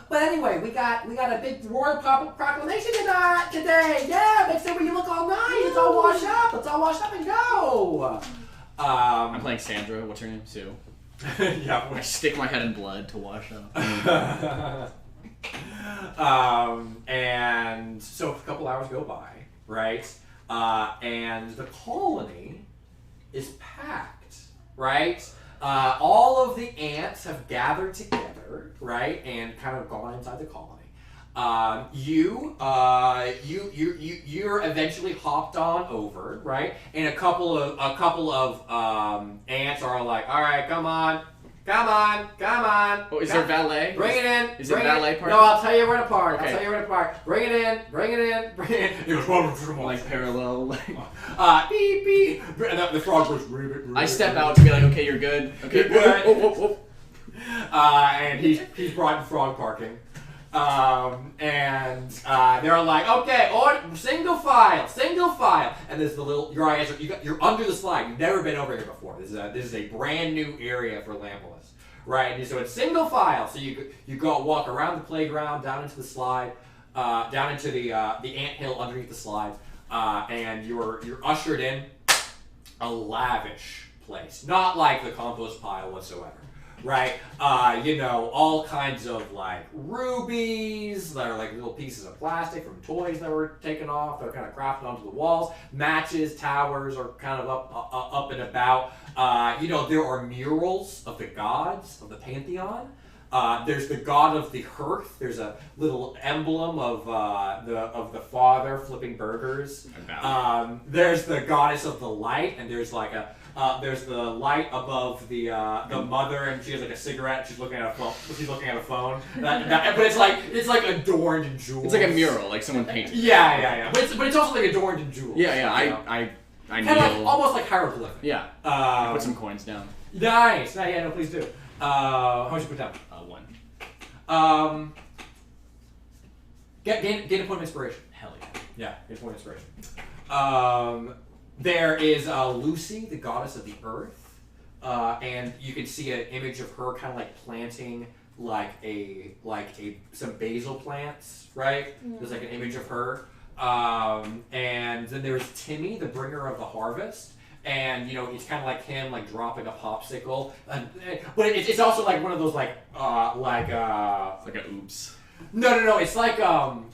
But anyway, we got a big royal proclamation today. Yeah, makes it where you look all nice. It's all washed up. Let's all wash up and go. I'm playing Sandra. What's her name? Sue. Yeah. I stick my head in blood to wash up. And so a couple hours go by, right? And the colony is packed, right? All of the ants have gathered together, right, and kind of gone inside the colony. You're eventually hopped on over, right? And a couple of ants are like, all right, come on. Oh, is there valet? Bring it in. Is it valet park? No, I'll tell you where to park. Okay. I'll tell you where to park. Bring it in. It was one Like parallel. beep beep. And the frog goes ribbit. I step out to be like, okay, you're good. Okay, Good. whoop. And he's brought in frog parking. And they're like, okay, single file. And there's the little, you're under the slide. You've never been over here before. This is a brand new area for Lampolis, right? And so it's single file. So you go walk around the playground, down into the slide, down into the anthill underneath the slide, and you're ushered in a lavish place, not like the compost pile whatsoever. Right, all kinds of like rubies that are like little pieces of plastic from toys that were taken off. They're kind of crafted onto the walls. Matches, towers are kind of up and about. There are murals of the gods of the pantheon. There's the god of the hearth. There's a little emblem of the father flipping burgers. There's the goddess of the light, and there's like there's the light above the mother, and she has like a cigarette. And she's looking at a phone. But it's like adorned in jewels. It's like a mural, like someone painted. Yeah. But it's also like adorned in jewels. Yeah. I kind of like, almost like hieroglyphic. Yeah. Put some coins down. Nice. Yeah. No, please do. How much you put down? 1. Gain a point of inspiration. Hell yeah. Yeah, gain a point of inspiration. There is Lucy, the goddess of the earth, and you can see an image of her kind of like planting some basil plants, right? Yeah. There's like an image of her, and then there's Timmy, the bringer of the harvest. And it's kind of like him, like dropping a popsicle, but it's also like one of those like It's like a oops. No. It's like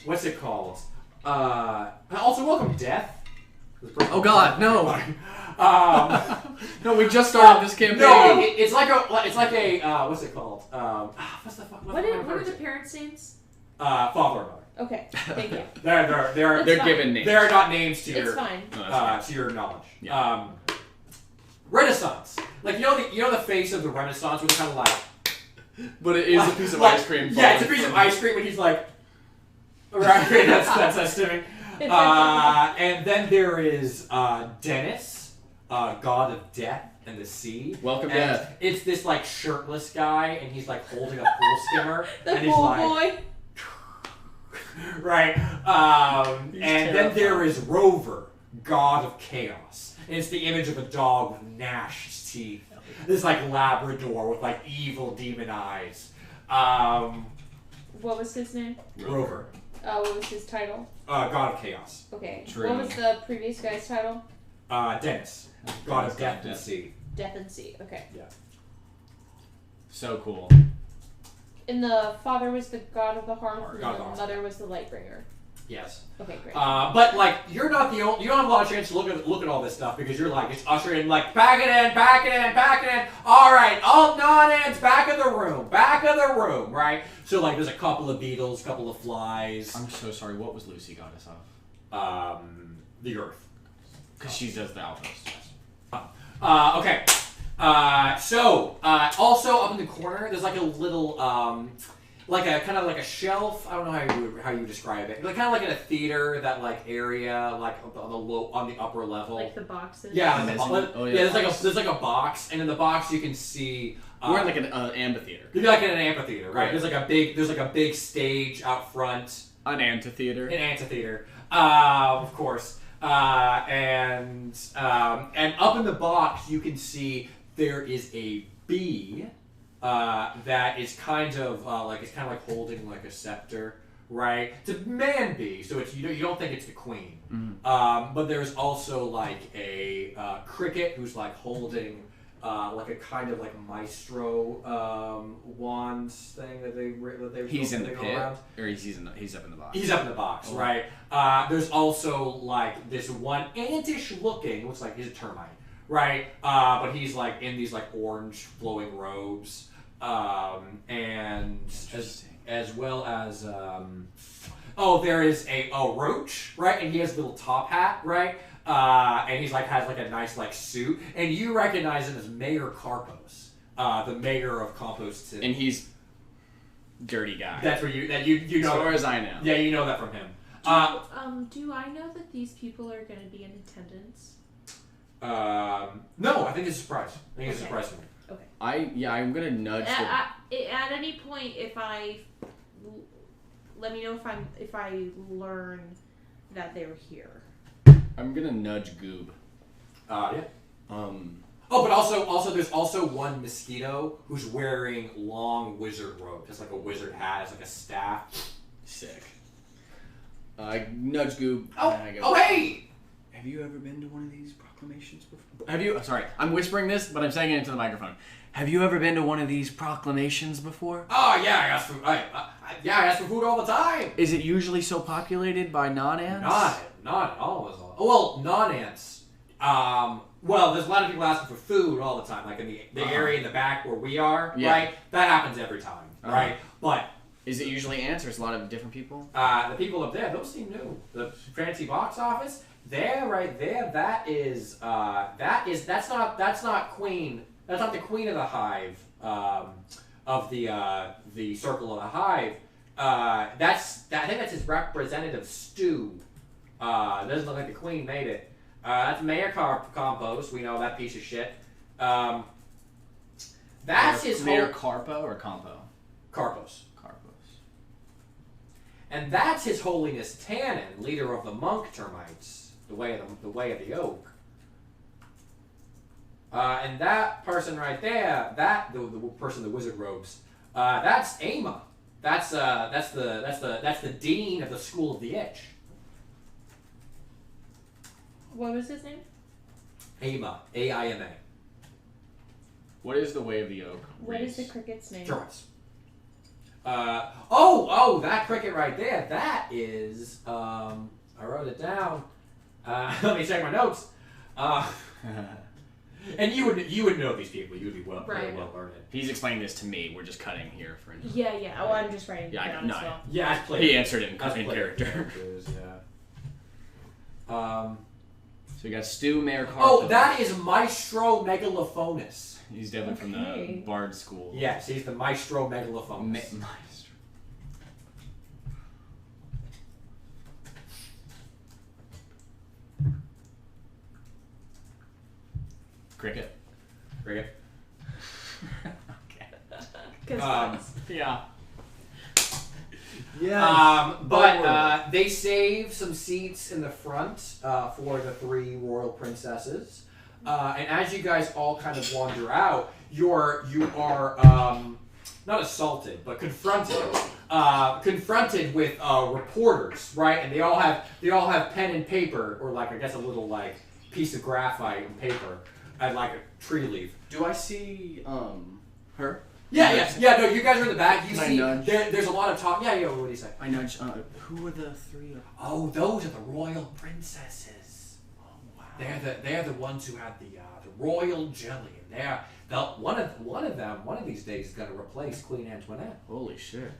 what's it called? Also, welcome Death. Oh God, no! No, we just started this campaign. No, it's like a what's it called? What's the fuck? What are the parents' names? Father and mother. Okay, thank you. They're They're given names. They're not names to It's your fine. to your knowledge. Yeah. Renaissance, like you know the face of the Renaissance, where they're kind of like. But it is a piece of ice cream. Yeah, it's a piece of ice cream, and he's like, right. That's Timmy. And then there is Dennis, god of death and the sea. Welcome, and Death. It's this like shirtless guy, and he's like holding a pool skimmer, The and he's pool like, boy. right. And then there is Rover, god of chaos. And it's the image of a dog with gnashed teeth. This like Labrador with like evil demon eyes. What was his name? Rover, What was his title? god of chaos. Okay. True. What was the previous guy's title? Dennis, god of death and sea. Death and Sea. Okay. Yeah. So cool. And the father was the god of the hearth, and God of the the hearth. mother was the light bringer. Yes. Okay, great. But like you're not the only. You don't have a lot of chance to look at all this stuff because you're like it's ushering in like pack it in. All right, all non-ants back of the room, right? So like there's a couple of beetles, couple of flies. I'm so sorry. What was Lucy goddess of? The earth. Because she does the outpost. Okay. So also up in the corner, there's like a little like a kind of like a shelf. I don't know how you describe it. Like kind of like in a theater, that like area, like on the upper level. Like the boxes. Yeah, yeah. There's like a box, and in the box you can see. We're in like an amphitheater. You'd be like in an amphitheater, right? Right. There's like a big stage out front. An amphitheater. An amphitheater, of course. And up in the box you can see there is a bee. That is kind of like holding like a scepter, right? It's a man bee, so it's you don't think it's the queen. Mm-hmm. But there's also like a cricket who's like holding like a kind of like maestro wand thing that they He's in the go pit, around. or he's up in the box. He's up in the box, Oh. right? There's also like this one antish looking, looks like he's a termite. Right, but he's like in these like orange flowing robes, and as well as there is a roach, right, and he has a little top hat, right, and he's like has like a nice like suit, and you recognize him as Mayor Carpos, the mayor of Compost City. And he's dirty guy. That's where you know. As far as I know. Yeah, you know that from him. Do I know that these people are going to be in attendance? No, I think it's a surprise. I think it's a Okay. surprise to me. Okay. I'm gonna nudge At any point, let me know if I learn that they were here. I'm gonna nudge Goob. Yeah. Oh, but also, there's also one mosquito who's wearing long wizard robe, just like a wizard hat, it's like a staff. sick. I nudge Goob. Oh, and I go, oh, hey! Have you ever been to one of these proclamations before? Have you? Sorry, I'm whispering this, but I'm saying it into the microphone. Have you ever been to one of these proclamations before? Oh yeah, I ask for I ask for food all the time. Is it usually so populated by non-ants? Not at all. Well, non-ants. Well, there's a lot of people asking for food all the time, like in the area in the back where we are, Yeah. right? That happens every time, right? But is it usually ants, or is it a lot of different people? the people up there, those seem new. The fancy box office, there, right there, that's not queen. That's not the queen of the hive, of the circle of the hive. I think that's his representative Stu. Doesn't look like the queen made it. That's Mayor Compost. We know that piece of shit. That's his Mayor whole Carpo or Compo? Carpos. Carpos. And that's His Holiness Tannen, leader of the monk termites, the way of the oak. And that person right there, the person in the wizard robes, that's Ama. That's the dean of the School of the Itch. What was his name? Ama, A-I-M-A. What is the way of the oak? What is the cricket's name? Termites. That cricket right there. That is. I wrote it down. Let me check my notes. And you would know these people. You'd be very well learned. He's explaining this to me. We're just cutting here for. Yeah. Oh, I'm just writing it down as well. Yeah, I played. He answered it in I played character. Yeah. So we got Stu, Mayor Carpo. Oh, that is Maestro Megalophonus. He's definitely from the Bard School. Yes, he's the Maestro Megalophonus. Maestro. Cricket. Cricket. Okay. Yeah. But they save some seats in the front for the three royal princesses. And as you guys all kind of wander out, you are not assaulted, but confronted with reporters, right? And they all have pen and paper, or like I guess a little like piece of graphite and paper, and like a tree leaf. Do I see her? Yeah. No, you guys are in the back. You Can I see, nudge? there's a lot of talk. Yeah. What do you say? I nudge. Who are the three? Oh, those are the royal princesses. Oh wow. They're the ones who had the royal jelly, and one of these days is gonna replace Queen Antoinette. Holy shit.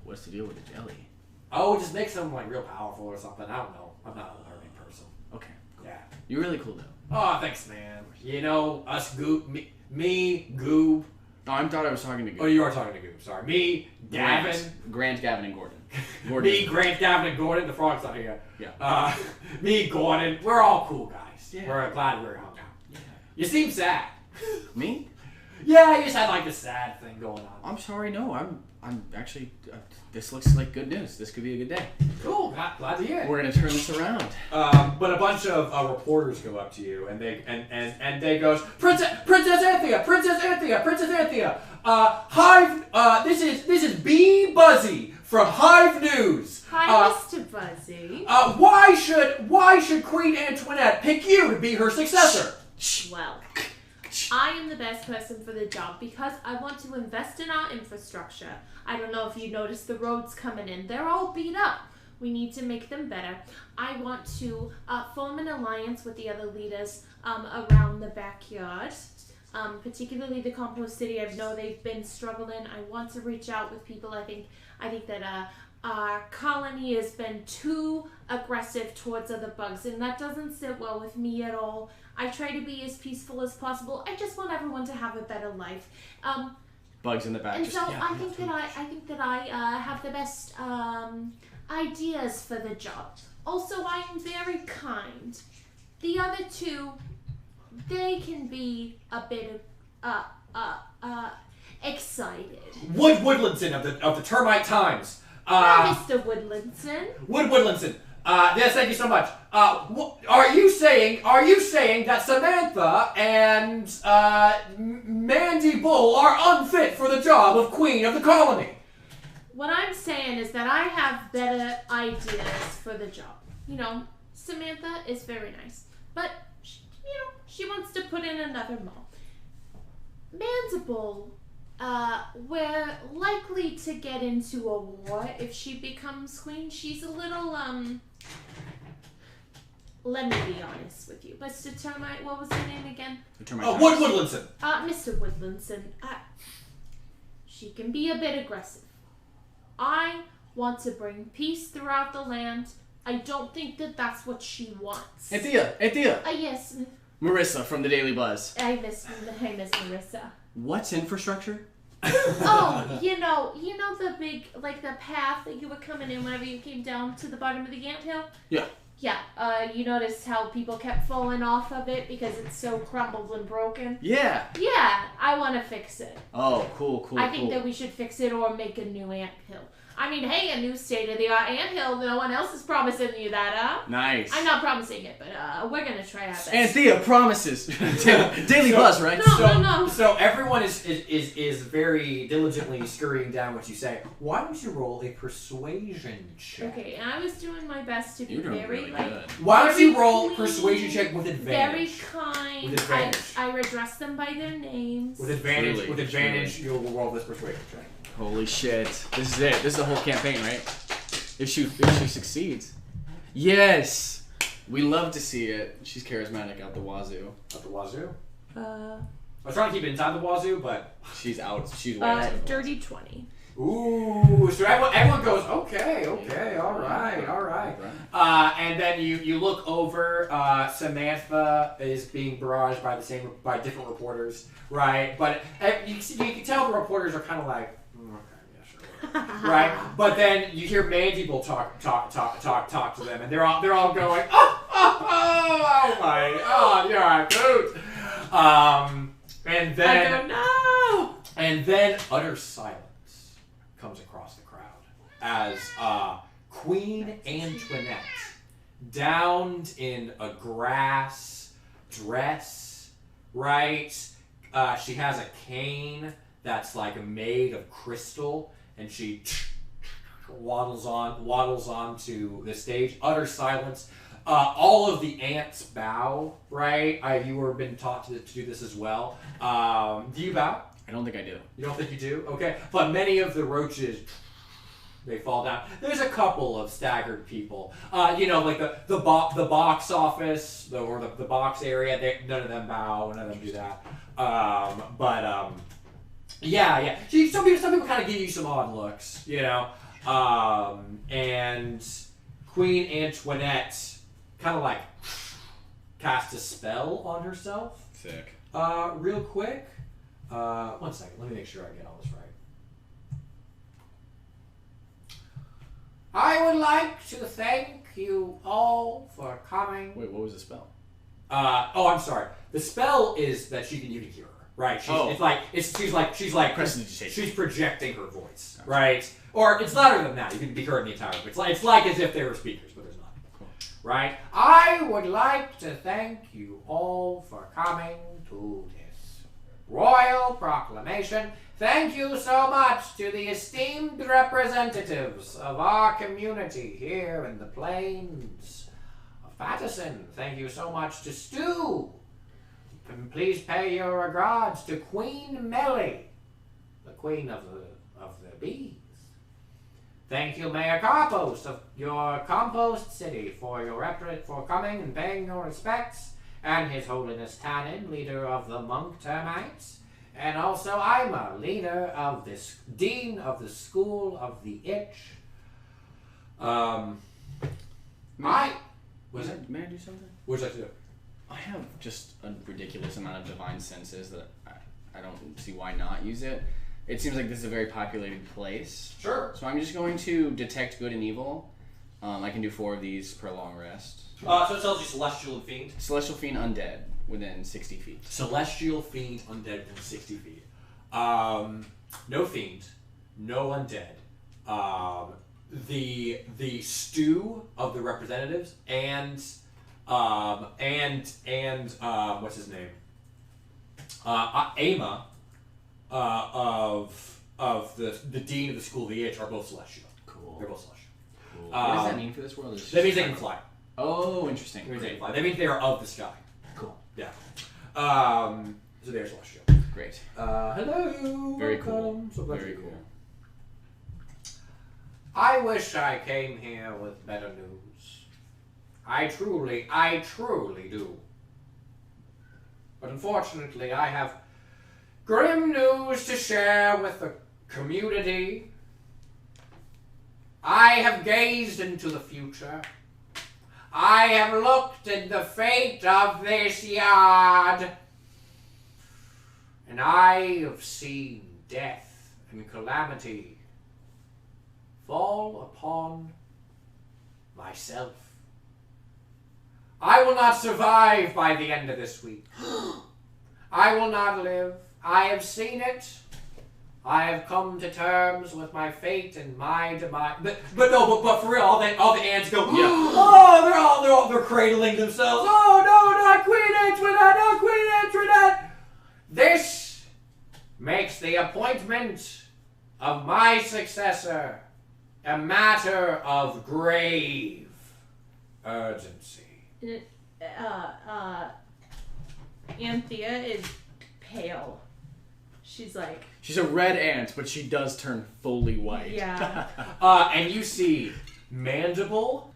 What's the deal with the jelly? Oh, it just makes them like real powerful or something. I don't know. I'm not a learning person. Okay. Yeah. You're really cool though. Oh, thanks, man. You know, us Goob, me, Goob. Oh, I thought I was talking to Goob. Oh, you are talking to Goob. Sorry. Me, Gavin. Grant, Gavin, and Gordon. Me, Grant, Gavin, and Gordon. The frog's not here. Yeah. Me, Gordon. We're all cool guys. Yeah. We're glad we're hung out. Yeah. You seem sad. Me? Yeah, you just had like this sad thing going on. I'm sorry. No, I'm actually. This looks like good news. This could be a good day. Cool. Glad to hear it. We're gonna turn this around. But a bunch of reporters go up to you and they goes, Princess Anthea. Hive. This is B Buzzy from Hive News. Hi, Mr. Buzzy. Why should Queen Antoinette pick you to be her successor? Well, I am the best person for the job because I want to invest in our infrastructure. I don't know if you noticed the roads coming in. They're all beat up. We need to make them better. I want to form an alliance with the other leaders around the backyard, particularly the Compost City. I know they've been struggling. I want to reach out with people. I think that our colony has been too aggressive towards other bugs, and that doesn't sit well with me at all. I try to be as peaceful as possible. I just want everyone to have a better life. Bugs in the back. And so I think that I have the best ideas for the job. Also, I am very kind. The other two, they can be a bit excited. Woodlandson of the Termite Times. Mr. Woodlandson. Woodlandson. Yes, thank you so much. Are you saying that Samantha and Mandy Bull are unfit for the job of Queen of the Colony? What I'm saying is that I have better ideas for the job. You know, Samantha is very nice, but she wants to put in another mole. Mandible, we're likely to get into a war if she becomes queen. She's a little, let me be honest with you. Mr. Termite, what was her name again? Woodlandson. Mr. Woodlandson. She can be a bit aggressive. I want to bring peace throughout the land. I don't think that that's what she wants. Anthea. Yes. Marissa from the Daily Buzz. I miss Marissa. What's infrastructure? Oh, you know the big, like the path that you were coming in whenever you came down to the bottom of the anthill? Yeah. Yeah, you noticed how people kept falling off of it because it's so crumbled and broken? Yeah. Yeah, I want to fix it. Oh, cool. I think that we should fix it or make a new anthill. I mean, hey, a new state-of-the-art anthill. No one else is promising you that, huh? Nice. I'm not promising it, but we're gonna try our best. Anthea promises. Daily Buzz, right? No. So everyone is very diligently scurrying down what you say. Why don't you roll a persuasion check? Okay, and I was doing my best to be You're doing very really like. good. Why don't you roll Very persuasion check with advantage? Very kind. With advantage. I address them by their names. With advantage, Truly. you'll roll this persuasion check. Holy shit. This is it. This is the whole campaign, right? If she succeeds. Yes! We love to see it. She's charismatic out the wazoo. Out the wazoo? Uh, I was trying to keep it inside the wazoo, but... She's out. She's way outside the dirty 20. Ooh, so everyone goes, okay, all right. And then you look over, Samantha is being barraged by different reporters, right? But you can tell the reporters are kind of like, okay, yeah, sure. Right? But then you hear Mandy Bull talk to them, and they're all going, oh my, you're a coot. And then I go, no! And then utter silence comes across the crowd as Queen Antoinette, downed in a grass dress, right? She has a cane that's like made of crystal, and she waddles on to the stage. Utter silence. all of the ants bow, right? You were been taught to do this as well. Do you bow? I don't think I do. You don't think you do? Okay. But many of the roaches, they fall down. There's a couple of staggered people. Like the box office, or the box area, none of them bow, none of them do that. Yeah. See, some people kind of give you some odd looks, and Queen Antoinette kind of like cast a spell on herself. Sick. Real quick. 1 second. Let me make sure I get all this right. I would like to thank you all for coming. Wait, what was the spell? I'm sorry. The spell is that you can hear her, right? She's projecting her voice, right? Or it's louder than that. You can be heard in the entire room. It's like as if they were speakers, but there's not. Cool. Right? I would like to thank you all for coming to this royal proclamation. Thank you so much to the esteemed representatives of our community here in the Plains of Patterson. Thank you so much to Stu. And please pay your regards to Queen Melly, the queen of the bees. Thank you, Mayor Carpost of your Compost City, for coming and paying your respects, and His Holiness Tannen, leader of the monk termites, and also Ima, leader of this dean of the School of the Itch. May I do something? What would you like to do? I have just a ridiculous amount of divine senses that I don't see why not use it. It seems like this is a very populated place. Sure. So I'm just going to detect good and evil. I can do 4 of these per long rest. So it tells you Celestial and Fiend. Celestial Fiend Undead within 60 feet. Celestial Fiend Undead within 60 feet. No Fiend, no Undead. The stew of the representatives and what's his name? Ama of the dean of the School of the Itch are both celestial. Cool. They're both celestial. Cool. What does that mean for this world? That means they can fly. Oh, interesting. That means they can fly. That means they are of the sky. Cool. Yeah. So they're celestial. Great. Hello. Very cool. Welcome. So glad Very you're cool. here. I wish I came here with better news. I truly do. But unfortunately, I have grim news to share with the community. I have gazed into the future. I have looked at the fate of this yard. And I have seen death and calamity fall upon myself. I will not survive by the end of this week. I will not live. I have seen it. I have come to terms with my fate and my demise. But for real, all the ants go. Yeah. Oh, they're cradling themselves. Oh no, not Queen Antoinette, not Queen Antoinette. This makes the appointment of my successor a matter of grave urgency. Anthea is pale. She's like, She's a red ant, but she does turn fully white. yeah. And you see Mandible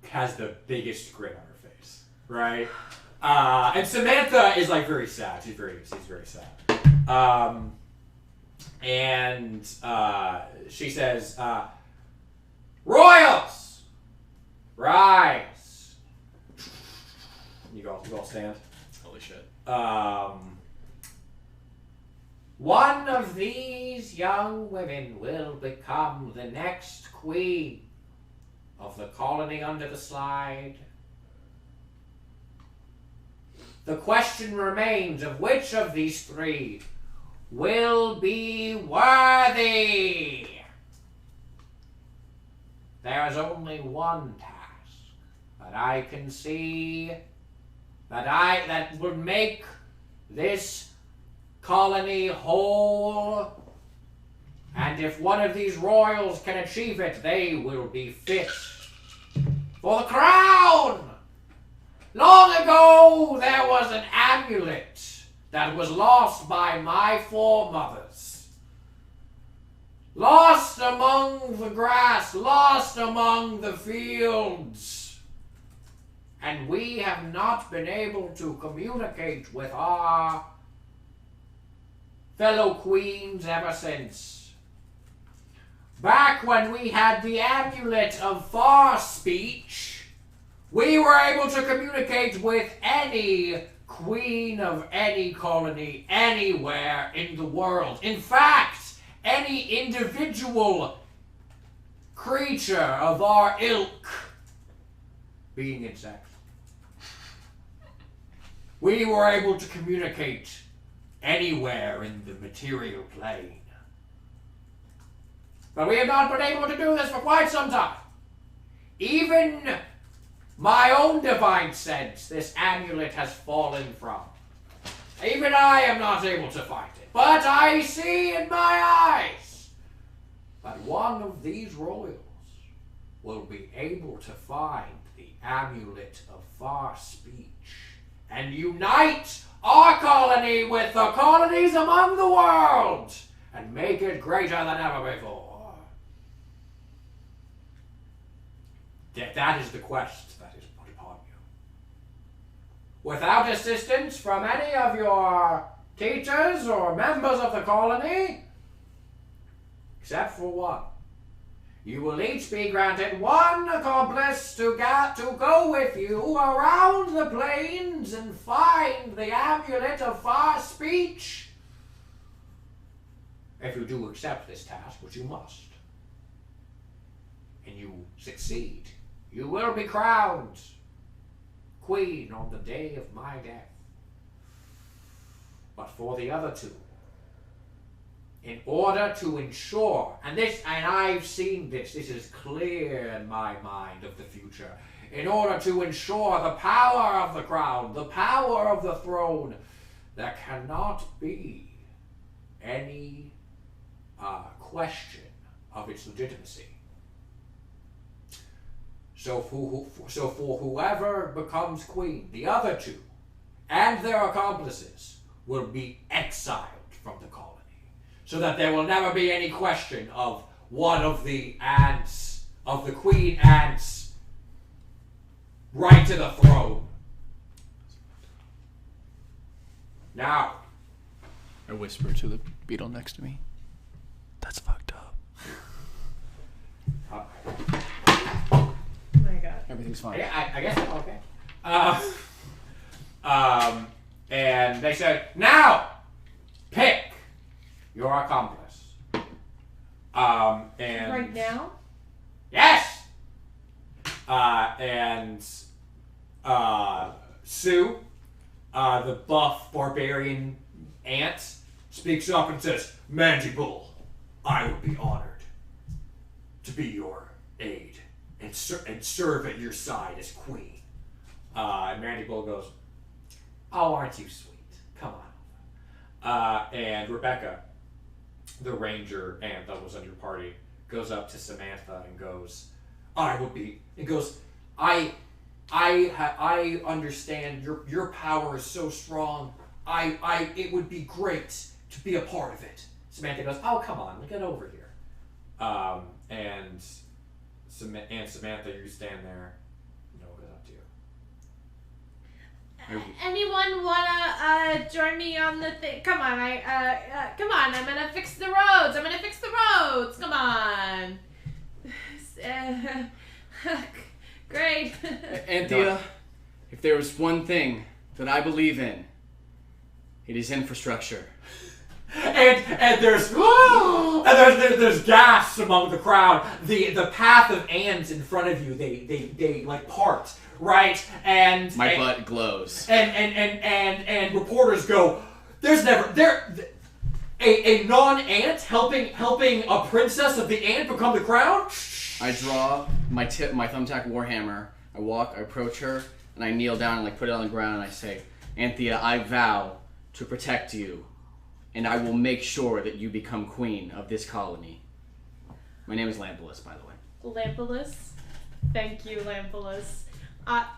has the biggest grin on her face, right? And Samantha is like very sad. She's very sad. And she says, "Royals, rise!" You all stand. Holy shit. One of these young women will become the next queen of the colony under the slide. The question remains of which of these 3 will be worthy. There is only one task that I can see that would make this colony whole, and if one of these royals can achieve it, they will be fit for the crown. Long ago, there was an amulet that was lost by my foremothers. Lost among the grass, lost among the fields. And we have not been able to communicate with our fellow queens ever since. Back when we had the amulet of far speech, we were able to communicate with any queen of any colony anywhere in the world. In fact, any individual creature of our ilk, being insects. We were able to communicate anywhere in the material plane. But we have not been able to do this for quite some time. Even my own divine sense, this amulet has fallen from. Even I am not able to find it. But I see in my eyes that one of these royals will be able to find the amulet of far speech and unite our colony with the colonies among the world and make it greater than ever before. That is the quest that is put upon you. Without assistance from any of your teachers or members of the colony, except for one, you will each be granted one accomplice to go with you around the plains and find the amulet of far speech. If you do accept this task, which you must, and you succeed, you will be crowned queen on the day of my death. But for the other two, in order to ensure, and I've seen this is clear in my mind of the future, in order to ensure the power of the crown, the power of the throne, there cannot be any question of its legitimacy. So for whoever becomes queen, the other two and their accomplices will be exiled from the colony, so that there will never be any question of one of the ants, of the queen ants, right to the throne. Now, I whisper to the beetle next to me. That's fucked up. Oh my god. Everything's fine. I guess I'm okay. And they said, now, pick your accomplice. And Right now? yes. Sue, the buff barbarian ant, speaks up and says, Mandible, I would be honored to be your aide and serve at your side as queen. And Mandible goes, oh, aren't you sweet? Come on. And Rebecca, the ranger ant that was on your party, goes up to Samantha and goes, I understand your power is so strong. It would be great to be a part of it. Samantha goes, oh, come on, get over here. And Samantha, you stand there. No one goes up to you. Anyone wanna join me on the thing? Come on, come on, I'm gonna fix the roads. Come on. Great. Anthea, if there was one thing that I believe in, it is infrastructure. And there's gas among the crowd. The path of ants in front of you, they like part, right? And my butt glows. And reporters go, there's never a non-ant helping a princess of the ant become the crown? I draw my thumbtack warhammer. I approach her, and I kneel down and like put it on the ground, and I say, Anthea, I vow to protect you, and I will make sure that you become queen of this colony. My name is Lampolis, by the way. Lampolis? Thank you, Lampolis.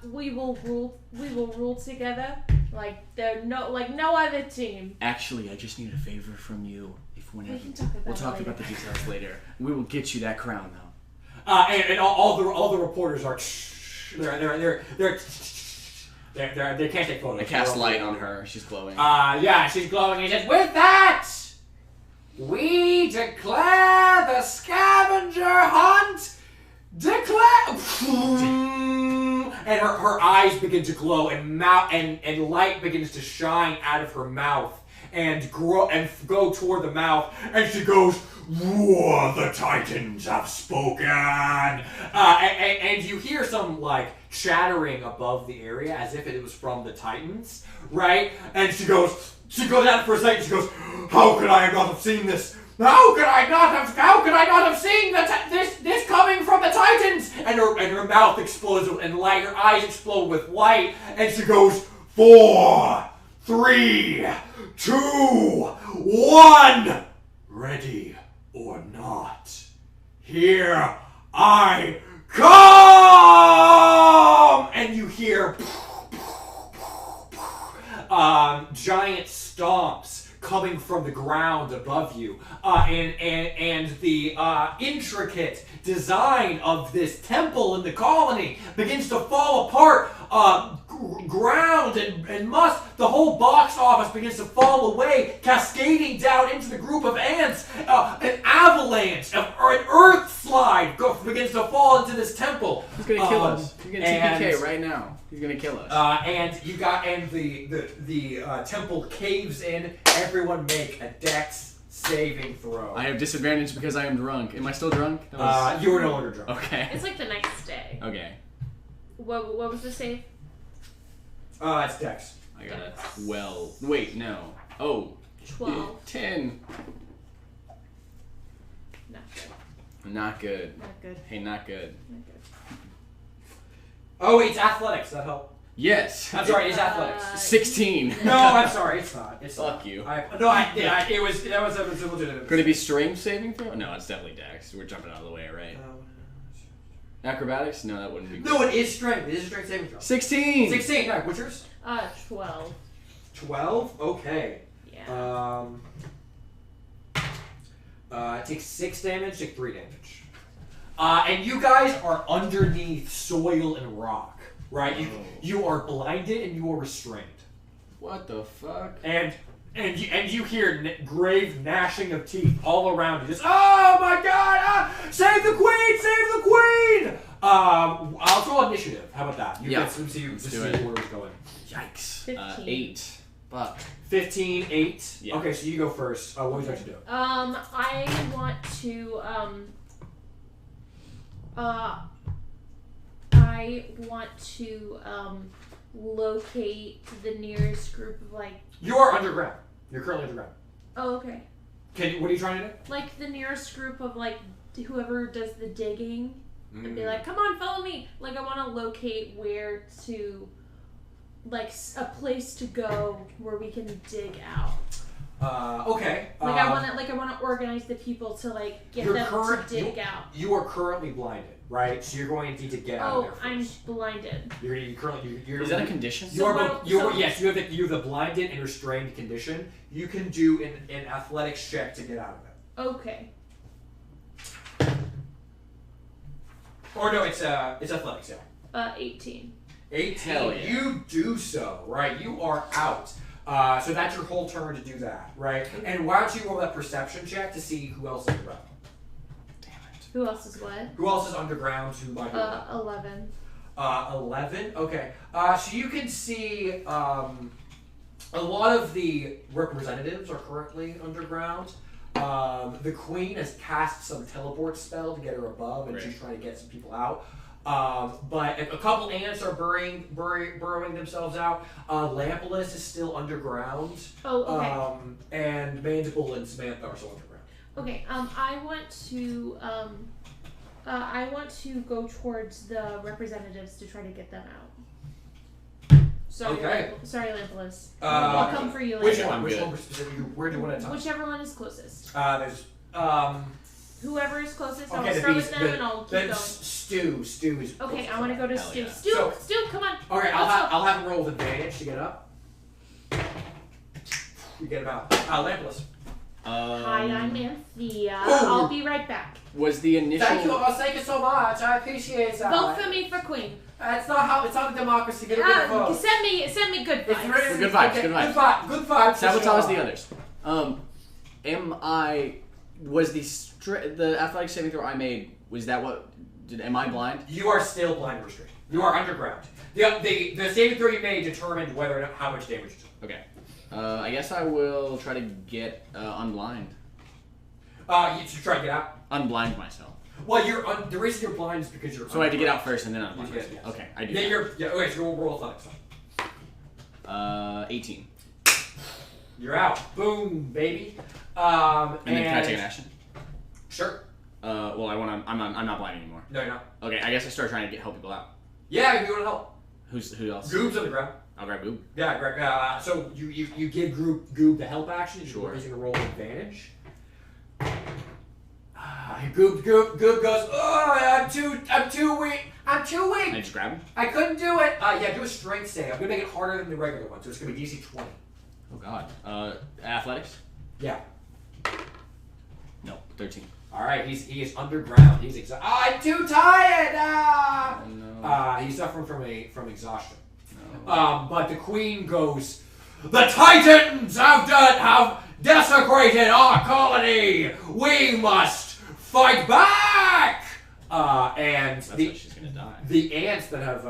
We will rule together like no other team. Actually, I just need a favor from you. If whenever We can talk about we'll it talk later. about the details later. We will get you that crown though. And all the reporters are. They can't take photos. I cast light on her. She's glowing. Yeah, she's glowing. He says, "With that, we declare the scavenger hunt and her eyes begin to glow, and light begins to shine out of her mouth and go toward the mouth, and she goes, "Whoa, the Titans have spoken!" And you hear some like chattering above the area as if it was from the Titans, right? And she goes out for a second. She goes, "How could I not have seen this? How could I not have seen this coming from the Titans?" And her mouth explodes and light. Her eyes explode with light, and she goes, 4, 3, 2, 1. Ready or not, here I come! And you hear giant stomps coming from the ground above you, and the intricate design of this temple in the colony begins to fall apart. Ground and must. The whole box office begins to fall away, cascading down into the group of ants. An avalanche or an earth slide begins to fall into this temple. He's gonna kill us. He's gonna TPK right now. He's gonna kill us. And the temple caves in. Everyone make a Dex saving throw. I have disadvantage because I am drunk. Am I still drunk? You are no longer drunk. Okay. It's like the next day. Okay. What was the save? It's Dex. I got a 12. Wait, no. Oh. 12. 10. Not good. Not good. Not good. Hey, not good. Not good. Oh, it's athletics. That help. Yes. I'm sorry. It's athletics. 16. No, I'm sorry. It's not. It's Fuck not. you. It was a legitimate. Could it be strength saving throw? No, it's definitely Dex. We're jumping out of the way, right? Acrobatics? No, that wouldn't be good. No, it is strength. It is a strength saving throw. 16! 16. No, what's yours? 12. 12. Okay. Yeah. Take 6 damage. Take 3 damage. And you guys are underneath soil and rock, right? You are blinded and you are restrained. What the fuck? And you hear grave gnashing of teeth all around you. Just, oh my god! Save the queen! Save the queen! I'll throw initiative. How about that? You get to see where it's going. Yikes. 15. 8. Fuck. 15, 8. Yeah. Okay, so you go first. What would you like to do? I want to locate the nearest group of like. You are underground. You're currently underground. Oh, okay. What are you trying to do? Like the nearest group of like whoever does the digging, and be like, "Come on, follow me!" Like I want to locate where to, like a place to go where we can dig out. Okay. Like I want to organize the people to like get them to dig out. You are currently blinded, right? So you're going to need to get out of there first. I'm blinded. You're Is that a condition? Yes, you have the blinded and restrained condition. You can do an athletics check to get out of it. Okay. Or no, it's athletics, yeah. 18. 18. Hell yeah. You do so, right? You are out. So that's your whole turn to do that, right? And why don't you roll that perception check to see who else is underground? Damn it. Who else is what? Who else is underground who might be 11. 11? Okay. So you can see a lot of the representatives are currently underground. The queen has cast some teleport spell to get her above, and she's trying to get some people out. But a couple ants are burrowing themselves out. Lampolis is still underground. Oh, okay. And Mandible and Samantha are still underground. Okay. I want to go towards the representatives to try to get them out. Sorry, Okay. Sorry, Lampolis. I'll come for you later. Which one? Which one specifically? Where do you want to touch? Whichever one is closest. There's Whoever is closest, Okay, I'll the start bees. with them and I'll keep going. Stew is. Okay, I want to go to Hell Stu. yeah. Stu, So- Stu, come on. Okay, Let's go. I'll have him roll with advantage to get up. You get about Lampless. Hi, I'm Anthea. Ooh. I'll be right back. Was the initial? Thank you so much. I appreciate that. Vote for me for queen. It's not a democracy. Get a good vote. Send me good vibes. It's really Good vibes, okay, good vibes. Good vibes. for Sabotage sure. the others. Was the athletic saving throw I made? Was that what? Am I blind? You are still blind restricted. You are underground. The saving throw you made determined whether or not how much damage you took. Okay. I guess I will try to get unblind. You should try to get out. Unblind myself. Well, the reason you're blind is because you're. So I have to get out first and then unblind Yes, myself. yes. Okay, I do. Yeah, that. okay, so roll athletics. 18. You're out. Boom, baby. And then can I take an action? Sure. Well, I'm not blind anymore. No, you're not. Okay, I guess I start trying to help people out. Yeah, you want to help. Who else? Goob's on the ground. I'll grab Goob. Yeah, great. So you give Goob the help action. Sure. He's gonna roll advantage. Goob goes. Oh, I'm too weak. I'm too weak. Can I just grab him? I couldn't do it. Yeah, do a strength save. I'm gonna make it harder than the regular one, so it's gonna be DC 20. Oh God. Athletics? Yeah. No, 13. All right. He is underground. He's exhausted. I'm too tired. No. He's suffering from exhaustion. No. But the queen goes. The Titans have desecrated our colony. We must fight back. And That's why she's gonna die. the ants that have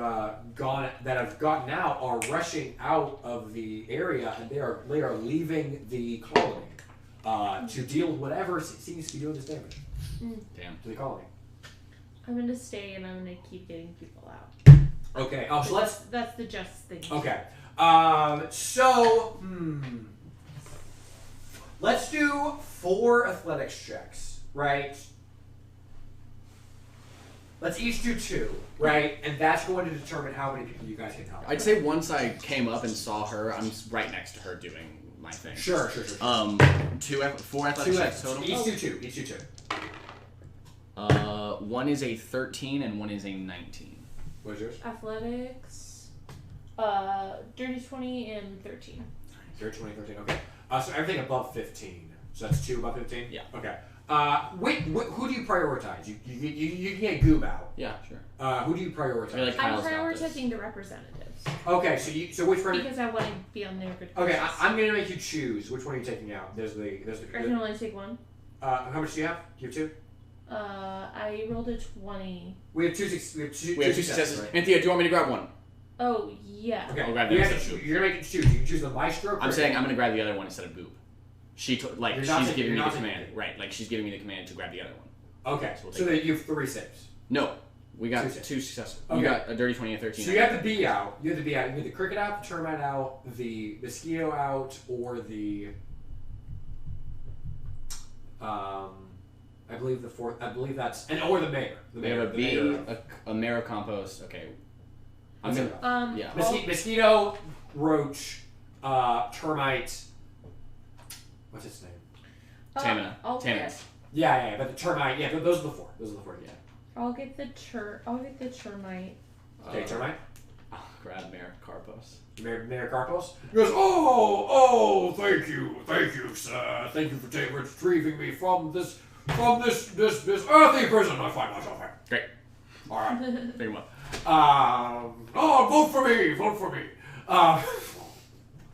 gotten out are rushing out of the area, and they are leaving the colony to deal with whatever seems to be doing this damage Damn. to the colony. I'm gonna stay and I'm gonna keep getting people out. Okay. Oh, so That's the just thing. Okay. Let's do 4 athletics checks, right? Let's each do 2, right? And that's going to determine how many people you guys can help. I'd say once I came up and saw her, I'm right next to her doing my thing. Sure. 4 athletic checks total. Each do 2. One is a 13 and one is a 19. What's yours? Athletics, dirty 20 and 13. You're 20, 13. Okay. So everything above 15. So that's 2 above 15? Yeah. Okay. Who do you prioritize? You can get Goob out. Yeah, sure. Who do you prioritize? I feel like I'm Kyle's got this. prioritizing the representatives Okay, so which one? because I want to be on their good Okay, graces. I'm gonna make you choose. Which one are you taking out? There's the. I can only take one. How much do you have? Do you have 2? I rolled a 20. We have 2 successes. right? Anthea, do you want me to grab one? Oh, yeah. Okay. I'll grab the you other have to two. you're gonna make it choose. You can choose the maestro. I'm saying I'm gonna grab the other one instead of Goob. She's You're not giving taking- me you're the not command. taking- Right, like she's giving me the command to grab the other one. Okay. So we'll So take then you have 3 saves. No, we got 2 saves. 2 successes. Okay. You got a dirty 20 and 13. So you have the bee out. You have the cricket out, the termite out, the mosquito out, or the. I believe the 4th. I believe that's or the mayor. The We mayor. have a the bee, mayor. a marrow compost. Okay. I'm That's gonna. it. Yeah. Mosquito, roach, termite. What's its name? Tamina. I'll Tamina. Yeah, but the termite. Yeah, those are the 4. Those are the 4. Yeah. I'll get the termite. Okay, termite. I'll grab Mayor Carpos. Mayor Carpos. He goes, oh, thank you, sir. Thank you for retrieving me from this earthy prison I find myself in. Great. All right. Pick him up. Vote for me. I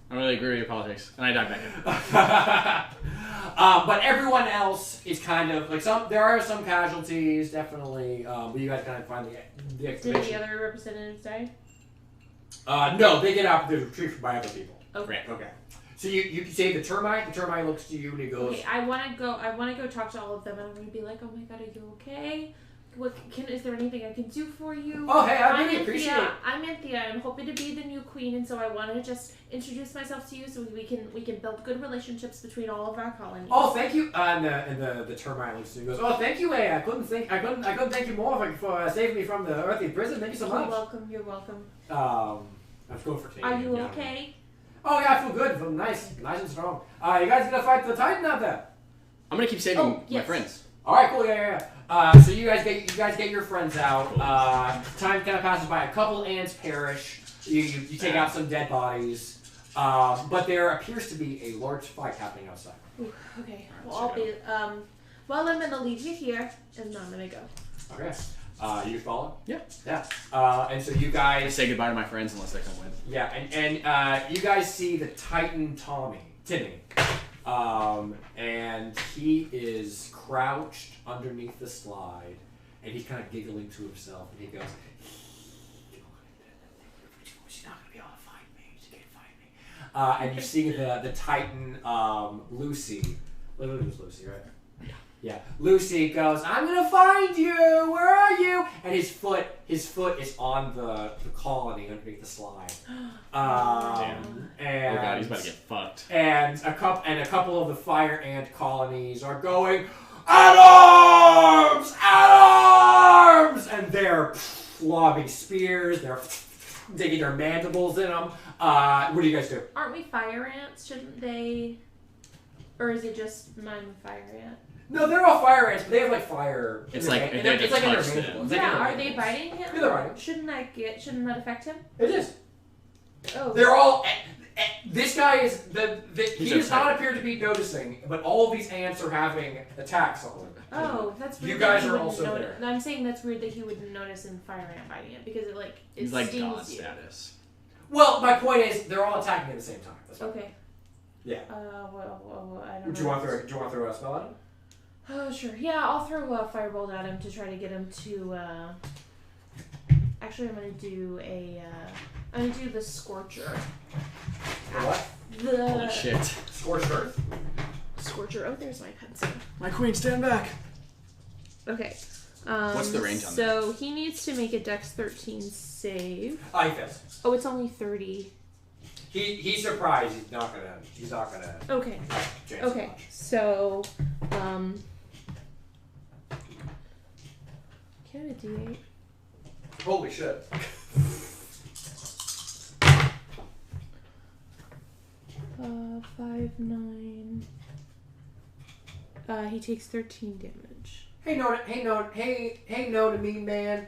don't really agree with your politics, and I dive back in. But everyone else is kind of like there are some casualties, definitely. But you guys kind of find the Did explanation. the other representatives die? No, they get out. They're retrieved by other people. Okay. Okay. So you say the termite. The termite looks to you and he goes. Okay, I want to go talk to all of them, and I'm going to be like, oh my god, are you okay? Is there anything I can do for you? Oh, hey, I I'm really appreciate it. I'm Anthea. I'm hoping to be the new queen, and so I want to just introduce myself to you so we can build good relationships between all of our colonies. Oh, thank you. And the termite looks to you and goes, oh, thank you, I couldn't thank you more for saving me from the earthy prison. Thank you so much. You're welcome. Let's go for Are Canadian. you okay? Oh yeah, I feel good. I feel nice and strong. You guys gonna fight the Titan out there? I'm gonna keep saving my yes. friends. All right, cool. Yeah. So you guys get your friends out. Time kind of passes by. A couple ants perish. You take out some dead bodies. But there appears to be a large fight happening outside. Ooh, okay. Well, I'll be. Well, I'm gonna leave you here, and I'm gonna go. Okay. You follow? Yeah. Yeah. And so you I guys. say goodbye to my friends unless they come with. Yeah, and you guys see the Titan Timmy. And he is crouched underneath the slide, and he's kind of giggling to himself, and he goes, "She's not gonna be able to find me. She can't find me." And you see the Titan Lucy. It was Lucy, right? Yeah. Lucy goes, "I'm gonna find you. Where are you?" And his foot is on the colony underneath the slide. Damn. And Oh god, he's about to get fucked. And a couple of the fire ant colonies are going, "At arms! At arms!" And they're lobbing spears. They're digging their mandibles in them. What do you guys do? Aren't we fire ants? Shouldn't they? Or is it just mine with fire ant? No, they're all fire ants, but they have like fire. It's like in they're it's like in their touched mandibles. them. It's like in Yeah, their are they mandibles. biting him? Yeah, they're biting. Shouldn't that affect him? It is. Oh. They're all. This guy is he He's does not upset. appear to be noticing, but all of these ants are having attacks on him. Oh, that's weird. You that guys he are wouldn't also notice. there. I'm saying that's weird that he wouldn't notice in fire ant biting it because it He's like stings god you. status. Well, my point is they're all attacking at the same time. That's Okay. Yeah. Well, I don't Do know. you want to throw a spell at him? Oh, sure. Yeah, I'll throw a firebolt at him to try to get him to. Actually, I'm gonna do the scorcher. What? The Holy shit. Scorched earth. scorcher. Oh, there's my pencil. My queen, stand back. Okay. What's the range on So he needs to make a Dex 13 save. He fails. Oh, it's only 30. He's surprised. He's not gonna. Okay. Chance Okay. much. So, can I have a D8? Holy shit. 5, 9. He takes 13 damage. Hey, no to me, man.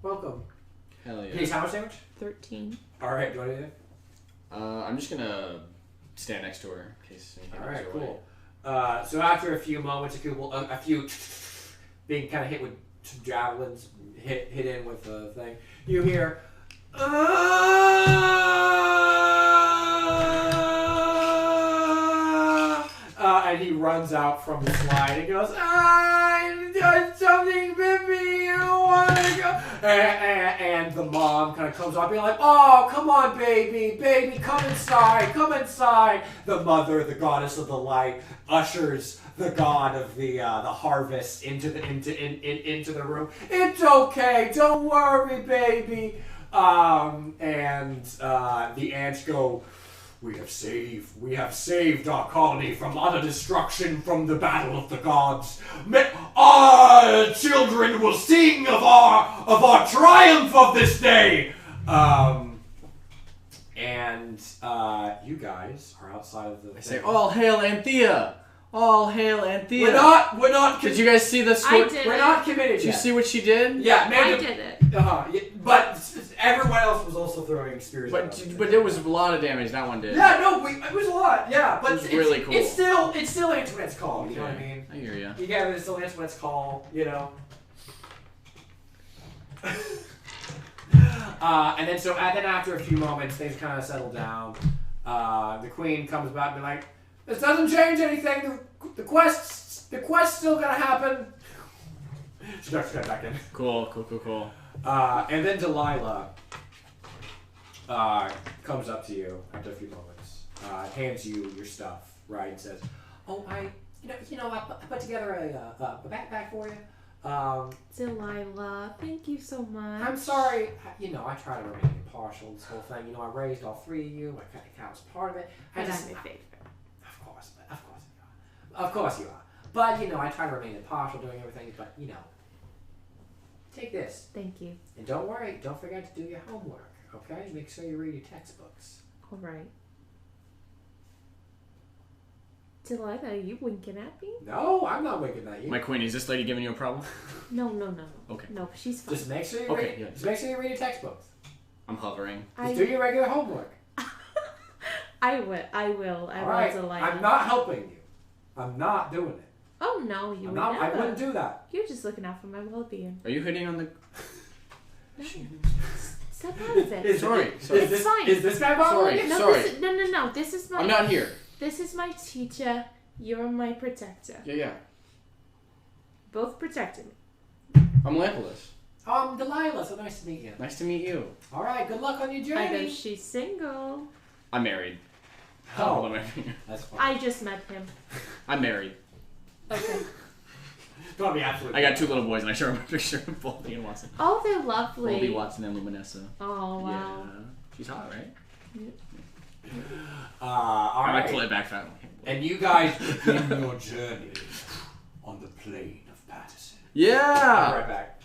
Welcome. Hell yeah. He's how much damage? 13. All right. Do you want to do I'm just gonna stand next to her in case anything that? All goes right. her way. Cool. So after a few moments, a few being kind of hit with some javelins, hit in with the thing, you hear. And he runs out from the slide and goes, something bit me, I don't want to go. And the mom kind of comes up being like, "Oh, come on, baby, come inside. The mother, the goddess of the light, ushers the god of the harvest into the room. "It's okay, don't worry, baby." And the ants go, We have saved our colony from utter destruction from the battle of the gods. Our children will sing of our triumph of this day. You guys are outside of the. I say, all hail Anthea! All hail Anthea! We're not. Did you guys see the I score? did We're it. not committed Did you yet. see what she did? Yeah, man. I did it. Yeah, but everyone else was also throwing spears. at us. But there was a lot of damage that one did. Yeah, no, it was a lot. Yeah, but It was really cool. It's still Antoinette's call. You know what I mean? I hear ya. You get it. It's still Antoinette's call. You know. And then after a few moments, things kind of settle down. The queen comes back and be like, "This doesn't change anything. The quest's still gonna happen." She ducks right back in. Cool. And then Delilah comes up to you after a few moments, hands you your stuff, right, and says, "Oh, I put together a backpack for you. Delilah, thank you so much. I'm sorry. I try to remain impartial in this whole thing. I raised all three of you. I kind of was part of it. And I'm your favorite. Of course you are. But I try to remain impartial doing everything. But take this. Thank you. And don't worry. Don't forget to do your homework. Okay? Make sure you read your textbooks." All right. Delilah, are you winking at me? No, I'm not winking at you. My queen, is this lady giving you a problem? No. Okay. No, she's fine. Just make sure you Okay, read. yeah. Just make sure you read your textbooks. I'm hovering. Just do your regular homework. I will. All right. Delilah. I'm not helping you. I'm not doing it. Oh no, you I'm would not. I never. wouldn't do that. You're just looking out for my well-being. Are you hitting on the... No. Step out of it. Sorry. It's fine. Is this guy bothering Sorry. you? No, Sorry. no. This is my. I'm not here. This is my teacher. You're my protector. Yeah. Both protecting me. I'm Lampolis. Delilah. So nice to meet you. Nice to meet you. All right. Good luck on your journey. I know she's single. I'm married. Oh, Hold on my finger. that's fine. I just met him. I'm married. Okay. Don't be absolutely. I got 2 little boys, and I show them a picture of Boldy and Watson. Oh, they're lovely. Boldy, Watson, and Luminessa. Oh wow. Yeah. She's hot, right? All I might right. pull it back fat. And you guys begin your journey on the plain of Patterson. Yeah! I'll be right back.